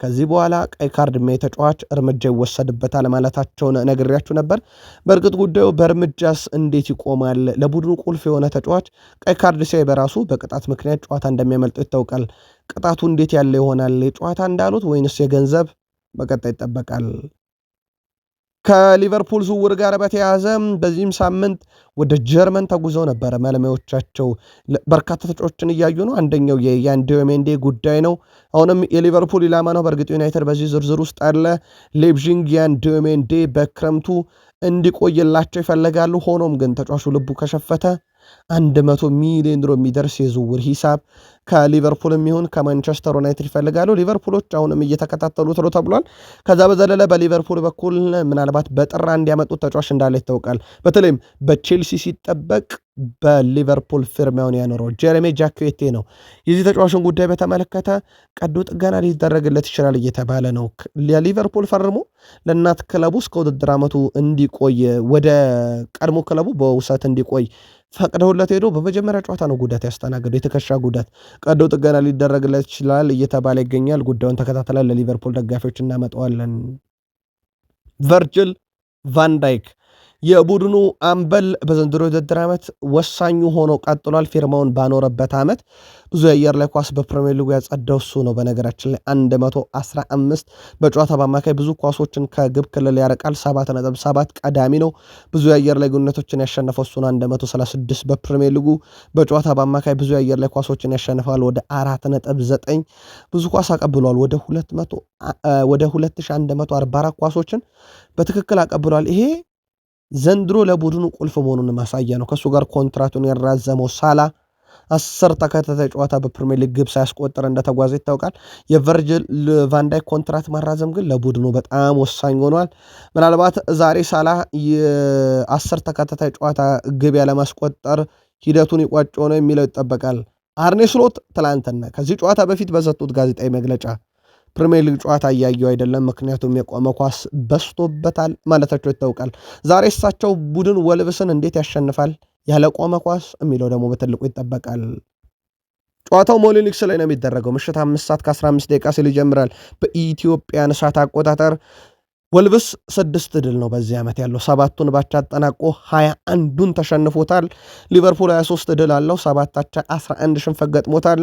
ከዚህ በኋላ ቀይ ካርድ ተጫዋች እርምጃ ይወሰድበታል ማለታቸውን ነግሬያችሁ ነበር። በእርግጥ ጉዳዩ በእርምጃስ እንዴት ይቆማል? ለቡድኑ ቁልፍ የሆነ ተጫዋች ቀይ ካርድ ሲያይ በራሱ በቅጣት ምክንያት ጨዋታ እንደሚያመልጠው ይታወቃል። ቅጣቱ እንዴት ያለ ይሆናል? የጨዋታ እንዳሉት ወይንስ የገንዘብ? በቀጣይ ይጠበቃል። ከሊቨርፑል ዝውውር ጋር በተያያዘ በዚህም ሳምንት ወደ ጀርመን ተጉዘው ነበረ መልማዮቻቸው። በርካታ ተጫዋቾችን እያዩ ነው። አንደኛው የያን ዲዮሜንዴ ጉዳይ ነው። አሁንም የሊቨርፑል ኢላማ ነው። በእርግጥ ዩናይትድ በዚህ ዝርዝር ውስጥ አለ። ሌፕዚግ ያን ዲዮሜንዴ በክረምቱ እንዲቆይላቸው ይፈልጋሉ። ሆኖም ግን ተጫዋቹ ልቡ ከሸፈተ 100 ሚሊዮን ዩሮ የሚደርስ የዝውውር ሂሳብ ከሊቨርፑልም ይሁን ከማንቸስተር ዩናይትድ ይፈልጋሉ። ሊቨርፑሎች አሁንም እየተከታተሉት ነው ተብሏል። ከዛ በዘለለ በሊቨርፑል በኩል ምናልባት በጥር እንዲያመጡት ተጫዋች እንዳለ ይታወቃል። በተለይም በቼልሲ ሲጠበቅ በሊቨርፑል ፊርማውን ያኖረው ጀረሚ ጃኩዌቴ ነው። የዚህ ተጫዋችን ጉዳይ በተመለከተ ቀዶ ጥገና ሊደረግለት ይችላል እየተባለ ነው። ለሊቨርፑል ፈርሞ ለእናት ክለቡ እስከ ውድድር ዓመቱ እንዲቆይ ወደ ቀድሞ ክለቡ በውሰት እንዲቆይ ፈቅደውለት ሄዶ በመጀመሪያ ጨዋታ ነው ጉዳት ያስተናገደው፣ የትከሻ ጉዳት። ቀዶ ጥገና ሊደረግለት ይችላል እየተባለ ይገኛል። ጉዳዩን ተከታትለን ለሊቨርፑል ደጋፊዎች እናመጣዋለን። ቨርጅል ቫንዳይክ የቡድኑ አምበል በዘንድሮ የውድድር ዓመት ወሳኙ ሆኖ ቀጥሏል። ፊርማውን ባኖረበት ዓመት ብዙ የአየር ላይ ኳስ በፕሪሚየር ሊጉ ያጸዳው እሱ ነው። በነገራችን ላይ 115 በጨዋታ በአማካይ ብዙ ኳሶችን ከግብ ክልል ያረቃል። 7.7 ቀዳሚ ነው። ብዙ የአየር ላይ ግንኙነቶችን ያሸነፈው እሱ ነው። 136 በፕሪሚየር ሊጉ በጨዋታ በአማካይ ብዙ የአየር ላይ ኳሶችን ያሸንፈዋል። ወደ 4.9 ብዙ ኳስ አቀብሏል። ወደ 2144 ኳሶችን በትክክል አቀብሏል። ይሄ ዘንድሮ ለቡድኑ ቁልፍ መሆኑን ማሳያ ነው። ከእሱ ጋር ኮንትራቱን ያራዘመው ሳላ 10 ተከታታይ ጨዋታ በፕሪሚየር ሊግ ግብ ሳያስቆጥር እንደተጓዘ ይታወቃል። የቨርጅል ቫንዳይክ ኮንትራት ማራዘም ግን ለቡድኑ በጣም ወሳኝ ሆኗል። ምናልባት ዛሬ ሳላ የ10 ተከታታይ ጨዋታ ግብ ያለማስቆጠር ሂደቱን ይቋጭ ሆነ የሚለው ይጠበቃል። አርኔ ስሎት ትላንትና ከዚህ ጨዋታ በፊት በሰጡት ጋዜጣዊ መግለጫ ፕሪሚየር ሊግ ጨዋታ እያየው አይደለም፣ ምክንያቱም የቆመ ኳስ በስቶበታል ማለታቸው ይታወቃል። ዛሬ እሳቸው ቡድን ወልቭስን እንዴት ያሸንፋል ያለ ቆመ ኳስ የሚለው ደግሞ በትልቁ ይጠበቃል። ጨዋታው ሞሊኒክስ ላይ ነው የሚደረገው። ምሽት 5 ሰዓት ከ15 ሲል ይጀምራል በኢትዮጵያን ሰዓት አቆጣጠር። ወልቭስ 6 ድል ነው በዚህ ዓመት ያለው፣ 7ቱን ባቻ አጠናቆ 21ዱን ተሸንፎታል። ሊቨርፑል 23 ድል አለው፣ 7 አቻ 11 ሽንፈት ገጥሞታል።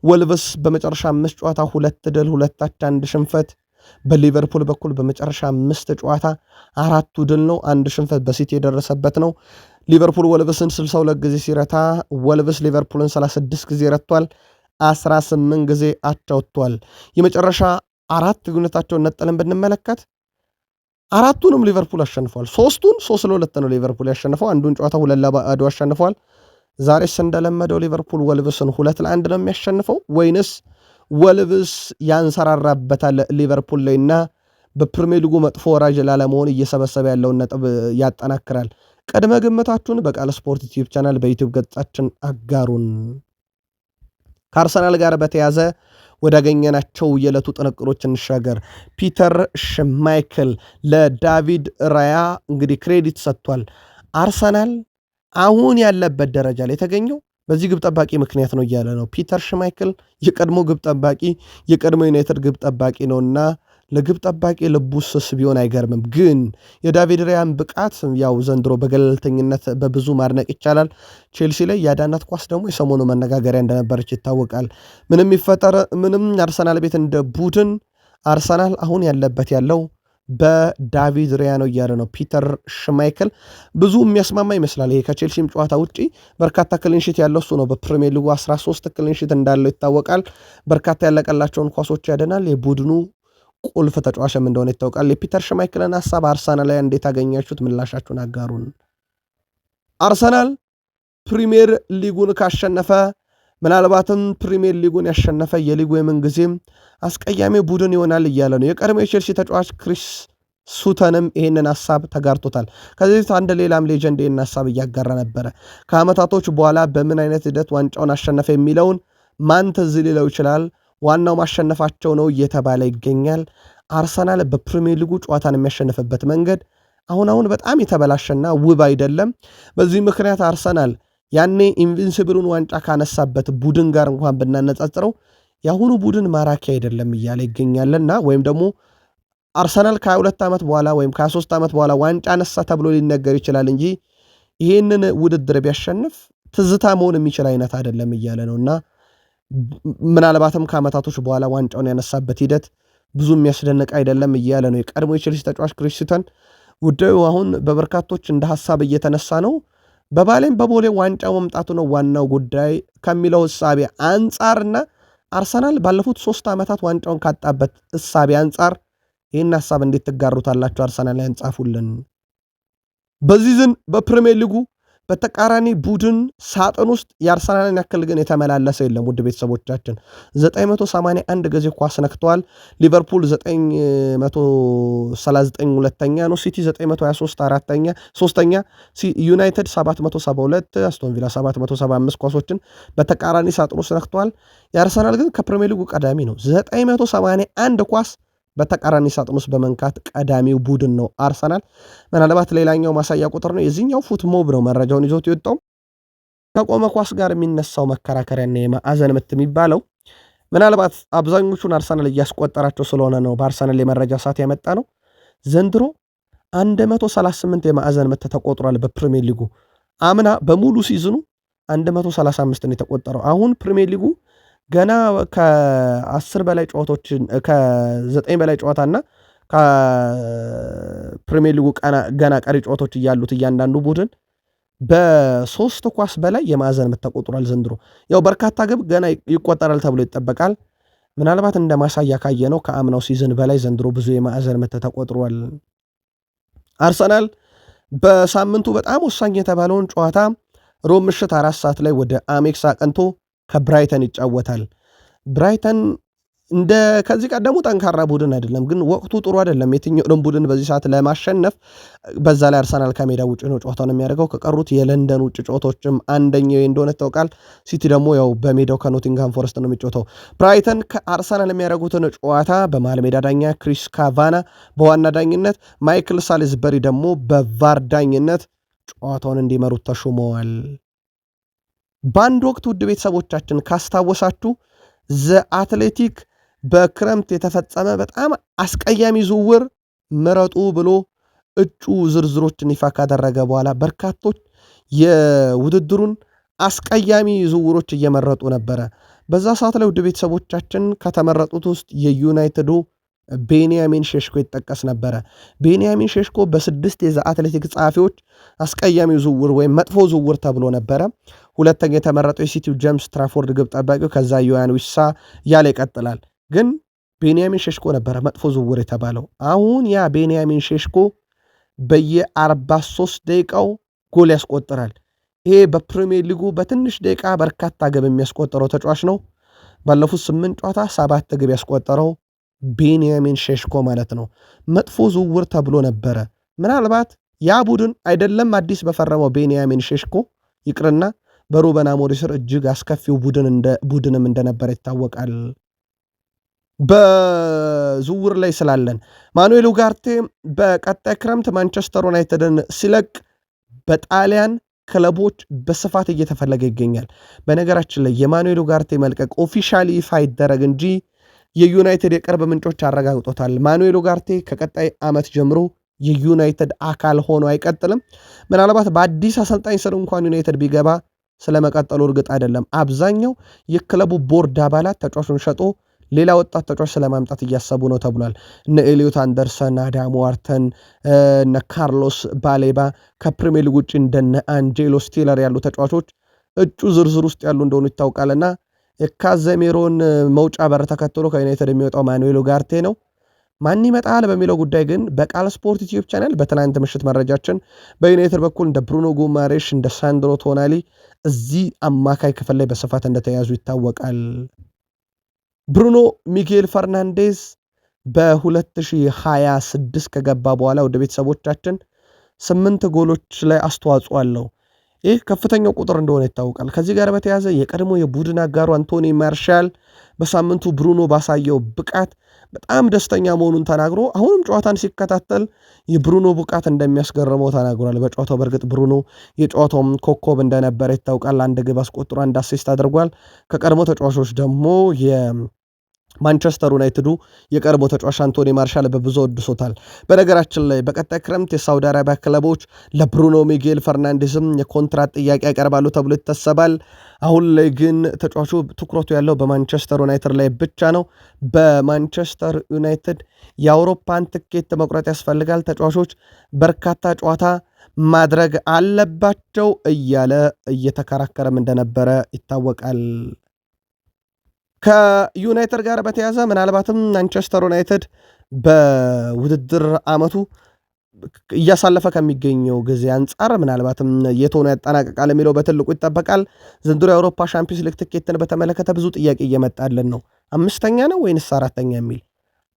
ወልቭስ በመጨረሻ 5 ጨዋታ 2 ድል 2 አቻ 1 ሽንፈት። በሊቨርፑል በኩል በመጨረሻ 5 ጨዋታ 4ቱ ድል ነው፣ 1 ሽንፈት በሲቲ የደረሰበት ነው። ሊቨርፑል ወልቭስን 62 ጊዜ ሲረታ ወልቭስ ሊቨርፑልን 36 ጊዜ ረቷል፣ 18 ጊዜ አቻ ወጥቷል። የመጨረሻ 4 ግንኙነታቸውን ነጥለን ብንመለከት 4ቱንም ሊቨርፑል አሸንፏል። 3ቱን 3-2 ነው ሊቨርፑል ያሸንፈው። አንዱን ጨዋታ 2-2 አሸንፏል። ዛሬስ እንደለመደው ሊቨርፑል ወልቭስን 2-1 ነው የሚያሸንፈው ወይንስ ወልቭስ ያንሰራራበታል ሊቨርፑል ላይና በፕሪሚየር ሊጉ መጥፎ ወራጅ ላለመሆን እየሰበሰበ ያለውን ነጥብ ያጠናክራል? ቀድመ ግምታችሁን በቃል ስፖርት ዩቲዩብ ቻናል በዩቲዩብ ገጻችን አጋሩን። ከአርሰናል ጋር በተያዘ ወዳገኘናቸው የዕለቱ ጥንቅሮች እንሻገር። ፒተር ሽማይክል ለዳቪድ ራያ እንግዲህ ክሬዲት ሰጥቷል። አርሰናል አሁን ያለበት ደረጃ ላይ የተገኘው በዚህ ግብ ጠባቂ ምክንያት ነው እያለ ነው። ፒተር ሽማይክል የቀድሞ ግብ ጠባቂ የቀድሞ ዩናይትድ ግብ ጠባቂ ነውና ለግብ ጠባቂ ልቡ ስስ ቢሆን አይገርምም። ግን የዳቪድ ራያን ብቃት ያው ዘንድሮ በገለልተኝነት በብዙ ማድነቅ ይቻላል። ቼልሲ ላይ ያዳናት ኳስ ደግሞ የሰሞኑ መነጋገሪያ እንደነበረች ይታወቃል። ምንም ይፈጠር ምንም አርሰናል ቤት እንደ ቡድን አርሰናል አሁን ያለበት ያለው በዳቪድ ራያ ነው እያለ ነው ፒተር ሽማይክል። ብዙ የሚያስማማ ይመስላል። ይሄ ከቼልሲም ጨዋታ ውጪ በርካታ ክሊንሺት ያለው እሱ ነው። በፕሪሚየር ሊጉ 13 ክሊንሺት እንዳለው ይታወቃል። በርካታ ያለቀላቸውን ኳሶች ያደናል። የቡድኑ ቁልፍ ተጫዋችም እንደሆነ ይታወቃል። የፒተር ሽማይክልን ሐሳብ አርሰናል ላይ እንዴት አገኛችሁት? ምላሻችሁን አጋሩን። አርሰናል ፕሪሚየር ሊጉን ካሸነፈ ምናልባትም ፕሪሚየር ሊጉን ያሸነፈ የሊጉ የምንጊዜም አስቀያሚ ቡድን ይሆናል እያለ ነው። የቀድሞ የቼልሲ ተጫዋች ክሪስ ሱተንም ይህንን ሐሳብ ተጋርቶታል። ከዚህ አንድ ሌላም ሌጀንድ ይህን ሐሳብ እያጋራ ነበረ። ከዓመታቶች በኋላ በምን አይነት ሂደት ዋንጫውን አሸነፈ የሚለውን ማን ትዝ ሊለው ይችላል? ዋናው ማሸነፋቸው ነው እየተባለ ይገኛል። አርሰናል በፕሪሚየር ሊጉ ጨዋታን የሚያሸንፍበት መንገድ አሁን በጣም የተበላሸና ውብ አይደለም። በዚህ ምክንያት አርሰናል ያኔ ኢንቪንሲብሉን ዋንጫ ካነሳበት ቡድን ጋር እንኳን ብናነጻጽረው የአሁኑ ቡድን ማራኪ አይደለም እያለ ይገኛልና ወይም ደግሞ አርሰናል ከ22 ዓመት በኋላ ወይም ከ23 ዓመት በኋላ ዋንጫ አነሳ ተብሎ ሊነገር ይችላል እንጂ ይህንን ውድድር ቢያሸንፍ ትዝታ መሆን የሚችል አይነት አይደለም እያለ ነውና ምናልባትም ከዓመታቶች በኋላ ዋንጫውን ያነሳበት ሂደት ብዙ የሚያስደንቅ አይደለም እያለ ነው የቀድሞ የቼልሲ ተጫዋች ክሪስ ሱተን። ጉዳዩ አሁን በበርካቶች እንደ ሐሳብ እየተነሳ ነው። በባሌም በቦሌ ዋንጫው መምጣቱ ነው ዋናው ጉዳይ ከሚለው እሳቤ አንጻርና አርሰናል ባለፉት 3 ዓመታት ዋንጫውን ካጣበት እሳቤ አንጻር ይህን ሐሳብ እንዴት ትጋሩታላችሁ? አርሰናል ላይ አንጻፉልን። በዚህ ዝን በፕሪሚየር ሊጉ በተቃራኒ ቡድን ሳጥን ውስጥ የአርሰናልን ያክል ግን የተመላለሰ የለም። ውድ ቤተሰቦቻችን 981 ጊዜ ኳስ ነክተዋል። ሊቨርፑል 939 ሁለተኛ ነው። ሲቲ 923 አራተኛ ሶስተኛ፣ ዩናይትድ 772፣ አስቶን ቪላ 775 ኳሶችን በተቃራኒ ሳጥን ውስጥ ነክተዋል። የአርሰናል ግን ከፕሪሚየር ሊጉ ቀዳሚ ነው። 981 ኳስ በተቃራኒ ሳጥን ውስጥ በመንካት ቀዳሚው ቡድን ነው አርሰናል። ምናልባት ሌላኛው ማሳያ ቁጥር ነው የዚህኛው ፉትሞብ ነው መረጃውን ይዞት የወጣው ከቆመ ኳስ ጋር የሚነሳው መከራከሪያና የማዕዘን ምት የሚባለው ምናልባት አብዛኞቹን አርሰናል እያስቆጠራቸው ስለሆነ ነው በአርሰናል የመረጃ ሰዓት ያመጣ ነው። ዘንድሮ 138 የማዕዘን ምት ተቆጥሯል በፕሪሚየር ሊጉ። አምና በሙሉ ሲዝኑ 135 ነው የተቆጠረው። አሁን ፕሪሚየር ሊጉ ገና ከ10 በላይ ጨዋታዎችን ከ9 በላይ ጨዋታና ከፕሪሚየር ሊጉ ገና ቀሪ ጨዋታዎች እያሉት እያንዳንዱ ቡድን በ3 ኳስ በላይ የማዕዘን ምት ተቆጥሯል ዘንድሮ። ያው በርካታ ግብ ገና ይቆጠራል ተብሎ ይጠበቃል። ምናልባት እንደ ማሳያ ካየ ነው ከአምናው ሲዝን በላይ ዘንድሮ ብዙ የማዕዘን ምት ተቆጥሯል። አርሰናል በሳምንቱ በጣም ወሳኝ የተባለውን ጨዋታ ሮብ ምሽት 4 ሰዓት ላይ ወደ አሜክስ አቅንቶ ከብራይተን ይጫወታል። ብራይተን እንደ ከዚህ ቀደሙ ጠንካራ ቡድን አይደለም፣ ግን ወቅቱ ጥሩ አይደለም የትኛውንም ቡድን በዚህ ሰዓት ለማሸነፍ። በዛ ላይ አርሰናል ከሜዳ ውጭ ነው ጨዋታውን የሚያደርገው። ከቀሩት የለንደን ውጭ ጨዋታዎችም አንደኛው እንደሆነ ይታወቃል። ሲቲ ደግሞ ያው በሜዳው ከኖቲንግሃም ፎረስት ነው የሚጫወተው። ብራይተን ከአርሰናል የሚያደርጉትን ጨዋታ በመሃል ሜዳ ዳኛ ክሪስ ካቫና በዋና ዳኝነት፣ ማይክል ሳሊስበሪ ደግሞ በቫር ዳኝነት ጨዋታውን እንዲመሩት ተሹመዋል። በአንድ ወቅት ውድ ቤተሰቦቻችን ካስታወሳችሁ ዘ አትሌቲክ በክረምት የተፈጸመ በጣም አስቀያሚ ዝውውር ምረጡ ብሎ እጩ ዝርዝሮችን ይፋ ካደረገ በኋላ በርካቶች የውድድሩን አስቀያሚ ዝውውሮች እየመረጡ ነበረ። በዛ ሰዓት ላይ ውድ ቤተሰቦቻችን ከተመረጡት ውስጥ የዩናይትዱ ቤንያሚን ሼሽኮ ይጠቀስ ነበረ። ቤንያሚን ሼሽኮ በ6 የዘ አትሌቲክ ጸሐፊዎች አስቀያሚው ዝውውር ወይም መጥፎ ዝውውር ተብሎ ነበረ። ሁለተኛ የተመረጠው የሲቲው ጄምስ ትራፎርድ ግብ ጠባቂው፣ ከዛ ዮያን ዊሳ ያለ ይቀጥላል። ግን ቤንያሚን ሼሽኮ ነበረ መጥፎ ዝውውር የተባለው። አሁን ያ ቤንያሚን ሼሽኮ በየ43 ደቂቃው ጎል ያስቆጥራል። ይሄ በፕሪሚየር ሊጉ በትንሽ ደቂቃ በርካታ ግብ የሚያስቆጠረው ተጫዋች ነው። ባለፉት 8 ጨዋታ 7 ግብ ያስቆጠረው ቤንያሚን ሼሽኮ ማለት ነው። መጥፎ ዝውውር ተብሎ ነበረ። ምናልባት ያ ቡድን አይደለም አዲስ በፈረመው ቤንያሚን ሼሽኮ ይቅርና በሩበን አሞሪም ስር እጅግ አስከፊው ቡድንም እንደነበረ ይታወቃል። በዝውውር ላይ ስላለን ማኑኤል ኡጋርቴ በቀጣይ ክረምት ማንቸስተር ዩናይትድን ሲለቅ በጣሊያን ክለቦች በስፋት እየተፈለገ ይገኛል። በነገራችን ላይ የማኑኤል ኡጋርቴ መልቀቅ ኦፊሻሊ ይፋ ይደረግ እንጂ የዩናይትድ የቅርብ ምንጮች አረጋግጦታል። ማኑኤል ኡጋርቴ ከቀጣይ ዓመት ጀምሮ የዩናይትድ አካል ሆኖ አይቀጥልም። ምናልባት በአዲስ አሰልጣኝ ስር እንኳን ዩናይትድ ቢገባ ስለመቀጠሉ እርግጥ አይደለም። አብዛኛው የክለቡ ቦርድ አባላት ተጫዋቹን ሸጦ ሌላ ወጣት ተጫዋች ስለማምጣት እያሰቡ ነው ተብሏል። እነ ኤሊዮት አንደርሰን፣ አዳም ዋርተን፣ እነ ካርሎስ ባሌባ ከፕሪሚየር ሊግ ውጭ እንደነ አንጄሎ ስቲለር ያሉ ተጫዋቾች እጩ ዝርዝር ውስጥ ያሉ እንደሆኑ ይታወቃልና የካዘሜሮን መውጫ በር ተከትሎ ከዩናይትድ የሚወጣው ማኑኤል ኡጋርቴ ነው። ማን ይመጣል በሚለው ጉዳይ ግን በቃል ስፖርት ዩቲዩብ ቻናል በትናንት ምሽት መረጃችን በዩናይትድ በኩል እንደ ብሩኖ ጉማሬሽ እንደ ሳንድሮ ቶናሊ እዚህ አማካይ ክፍል ላይ በስፋት እንደተያዙ ይታወቃል። ብሩኖ ሚጌል ፈርናንዴዝ በ2026 ከገባ በኋላ ወደ ቤተሰቦቻችን 8 ጎሎች ላይ አስተዋጽኦ አለው። ይህ ከፍተኛው ቁጥር እንደሆነ ይታወቃል። ከዚህ ጋር በተያያዘ የቀድሞ የቡድን አጋሩ አንቶኒ ማርሻል በሳምንቱ ብሩኖ ባሳየው ብቃት በጣም ደስተኛ መሆኑን ተናግሮ አሁንም ጨዋታን ሲከታተል የብሩኖ ብቃት እንደሚያስገርመው ተናግሯል። በጨዋታው በእርግጥ ብሩኖ የጨዋታውም ኮከብ እንደነበረ ይታወቃል። 1 ግብ አስቆጥሮ 1 አሲስት አድርጓል። ከቀድሞ ተጫዋቾች ደግሞ ማንቸስተር ዩናይትዱ የቀድሞ ተጫዋች አንቶኒ ማርሻል በብዙ ወድሶታል። በነገራችን ላይ በቀጣይ ክረምት የሳውዲ አረቢያ ክለቦች ለብሩኖ ሚጌል ፈርናንዴዝም የኮንትራት ጥያቄ ያቀርባሉ ተብሎ ይታሰባል። አሁን ላይ ግን ተጫዋቹ ትኩረቱ ያለው በማንቸስተር ዩናይትድ ላይ ብቻ ነው። በማንቸስተር ዩናይትድ የአውሮፓን ትኬት መቁረጥ ያስፈልጋል፣ ተጫዋቾች በርካታ ጨዋታ ማድረግ አለባቸው እያለ እየተከራከረም እንደነበረ ይታወቃል። ከዩናይትድ ጋር በተያዘ ምናልባትም ማንቸስተር ዩናይትድ በውድድር ዓመቱ እያሳለፈ ከሚገኘው ጊዜ አንጻር ምናልባትም የቶኑ ያጠናቀቃል የሚለው በትልቁ ይጠበቃል። ዘንድሮ የአውሮፓ ሻምፒዮንስ ሊግ ትኬትን በተመለከተ ብዙ ጥያቄ እየመጣልን ነው። 5ኛ ነው ወይንስ 4ኛ የሚል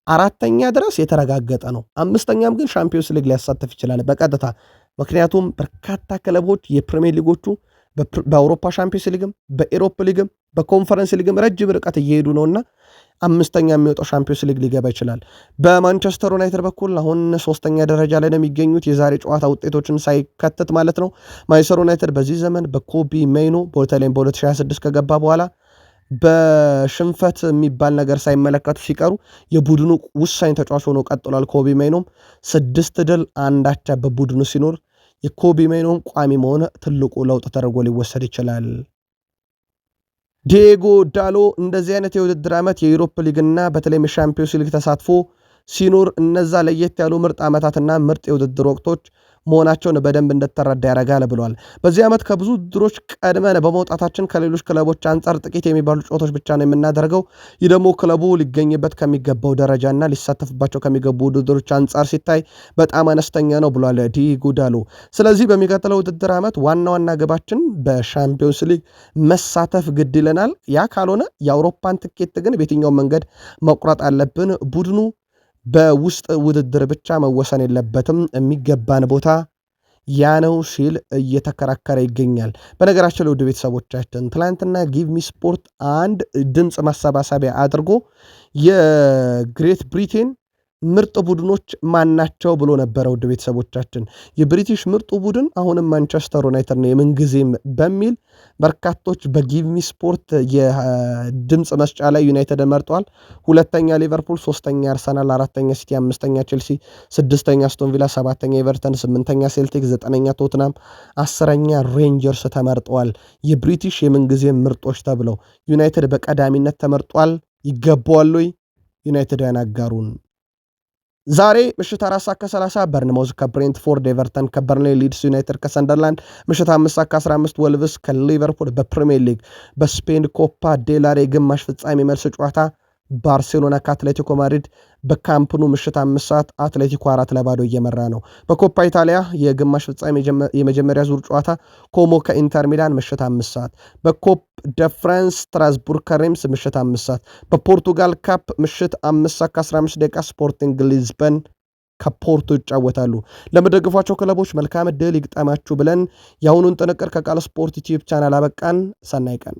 4ኛ ድረስ የተረጋገጠ ነው። 5ኛም ግን ሻምፒዮንስ ሊግ ሊያሳተፍ ይችላል በቀጥታ ምክንያቱም በርካታ ክለቦች የፕሪሚየር ሊጎቹ በአውሮፓ ሻምፒዮንስ ሊግም በኤሮፕ ሊግም በኮንፈረንስ ሊግም ረጅም ርቀት እየሄዱ ነውና 5ኛ የሚወጣው ሻምፒዮንስ ሊግ ሊገባ ይችላል። በማንቸስተር ዩናይትድ በኩል አሁን 3ኛ ደረጃ ላይ ነው የሚገኙት የዛሬ ጨዋታ ውጤቶችን ሳይከትት ማለት ነው። ማንቸስተር ዩናይትድ በዚህ ዘመን በኮቢ ሜይኖ በተለይም በ2026 ከገባ በኋላ በሽንፈት የሚባል ነገር ሳይመለከቱ ሲቀሩ የቡድኑ ውሳኝ ተጫዋች ሆኖ ቀጥሏል። ኮቢ ሜይኖም 6 ድል 1 አቻ በቡድኑ ሲኖር የኮቢ ሜይኖም ቋሚ መሆን ትልቁ ለውጥ ተደርጎ ሊወሰድ ይችላል። ዲዬጎ ዳሎ እንደዚህ አይነት የውድድር ዓመት የዩሮፕ ሊግና በተለይም የሻምፒዮንስ ሊግ ተሳትፎ ሲኖር እነዛ ለየት ያሉ ምርጥ ዓመታትና ምርጥ የውድድር ወቅቶች መሆናቸውን በደንብ እንደተረዳ ያደርጋል ብሏል። በዚህ ዓመት ከብዙ ውድድሮች ቀድመን በመውጣታችን ከሌሎች ክለቦች አንጻር ጥቂት የሚባሉ ጨዋታዎች ብቻ ነው የምናደርገው። ይህ ደግሞ ክለቡ ሊገኝበት ከሚገባው ደረጃና ሊሳተፍባቸው ከሚገቡ ውድድሮች አንጻር ሲታይ በጣም አነስተኛ ነው ብሏል ዲዬጎ ዳሎ። ስለዚህ በሚቀጥለው ውድድር ዓመት ዋና ዋና ግባችን በሻምፒዮንስ ሊግ መሳተፍ ግድ ይለናል። ያ ካልሆነ የአውሮፓን ትኬት ግን በየትኛው መንገድ መቁረጥ አለብን። ቡድኑ በውስጥ ውድድር ብቻ መወሰን የለበትም፣ የሚገባን ቦታ ያ ነው ሲል እየተከራከረ ይገኛል። በነገራችን ላይ ውድ ቤተሰቦቻችን ትላንትና ጊቭ ሚ ስፖርት አንድ ድምፅ ማሰባሰቢያ አድርጎ የግሬት ብሪቴን ምርጥ ቡድኖች ማናቸው ብሎ ነበረ። ውድ ቤተሰቦቻችን የብሪቲሽ ምርጡ ቡድን አሁንም ማንቸስተር ዩናይትድ ነው የምንጊዜም በሚል በርካቶች በጊቭሚ ስፖርት የድምፅ መስጫ ላይ ዩናይትድ መርጠዋል። 2ኛ ሊቨርፑል፣ 3ኛ አርሰናል፣ 4ኛ ሲቲ፣ 5ኛ ቼልሲ፣ 6ኛ አስቶን ቪላ፣ 7ኛ ኤቨርተን፣ 8ኛ ሴልቲክ፣ 9ኛ ቶትናም፣ 10ኛ ሬንጀርስ ተመርጠዋል። የብሪቲሽ የምንጊዜም ምርጦች ተብለው ዩናይትድ በቀዳሚነት ተመርጧል። ይገባዋል ወይ? ዩናይትድ ያናጋሩን ዛሬ ምሽት 4:30 በርንማውዝ ከብሬንትፎርድ፣ ኤቨርተን ከበርንሌ፣ ሊድስ ዩናይትድ ከሰንደርላንድ፣ ምሽት 5:15 ወልቭስ ከሊቨርፑል። በፕሪሚየር ሊግ በስፔን ኮፓ ዴላሬ ግማሽ ፍጻሜ መልስ ጨዋታ ባርሴሎና ከአትሌቲኮ ማድሪድ በካምፕኑ ምሽት 5 ሰዓት አትሌቲኮ 4-0 እየመራ ነው። በኮፓ ኢታሊያ የግማሽ ፍጻሜ የመጀመሪያ ዙር ጨዋታ ኮሞ ከኢንተር ሚላን ምሽት 5 ሰዓት፣ በኮፕ ደ ፍራንስ ስትራስቡርግ ከሬምስ ምሽት 5 ሰዓት፣ በፖርቱጋል ካፕ ምሽት 5:15 ስፖርቲንግ ሊዝበን ከፖርቶ ይጫወታሉ። ለምደግፏቸው ክለቦች መልካም ዕድል ይግጠማችሁ ብለን የአሁኑን ጥንቅር ከቃል ስፖርት ዩቲዩብ ቻናል አበቃን። ሰናይ ቀን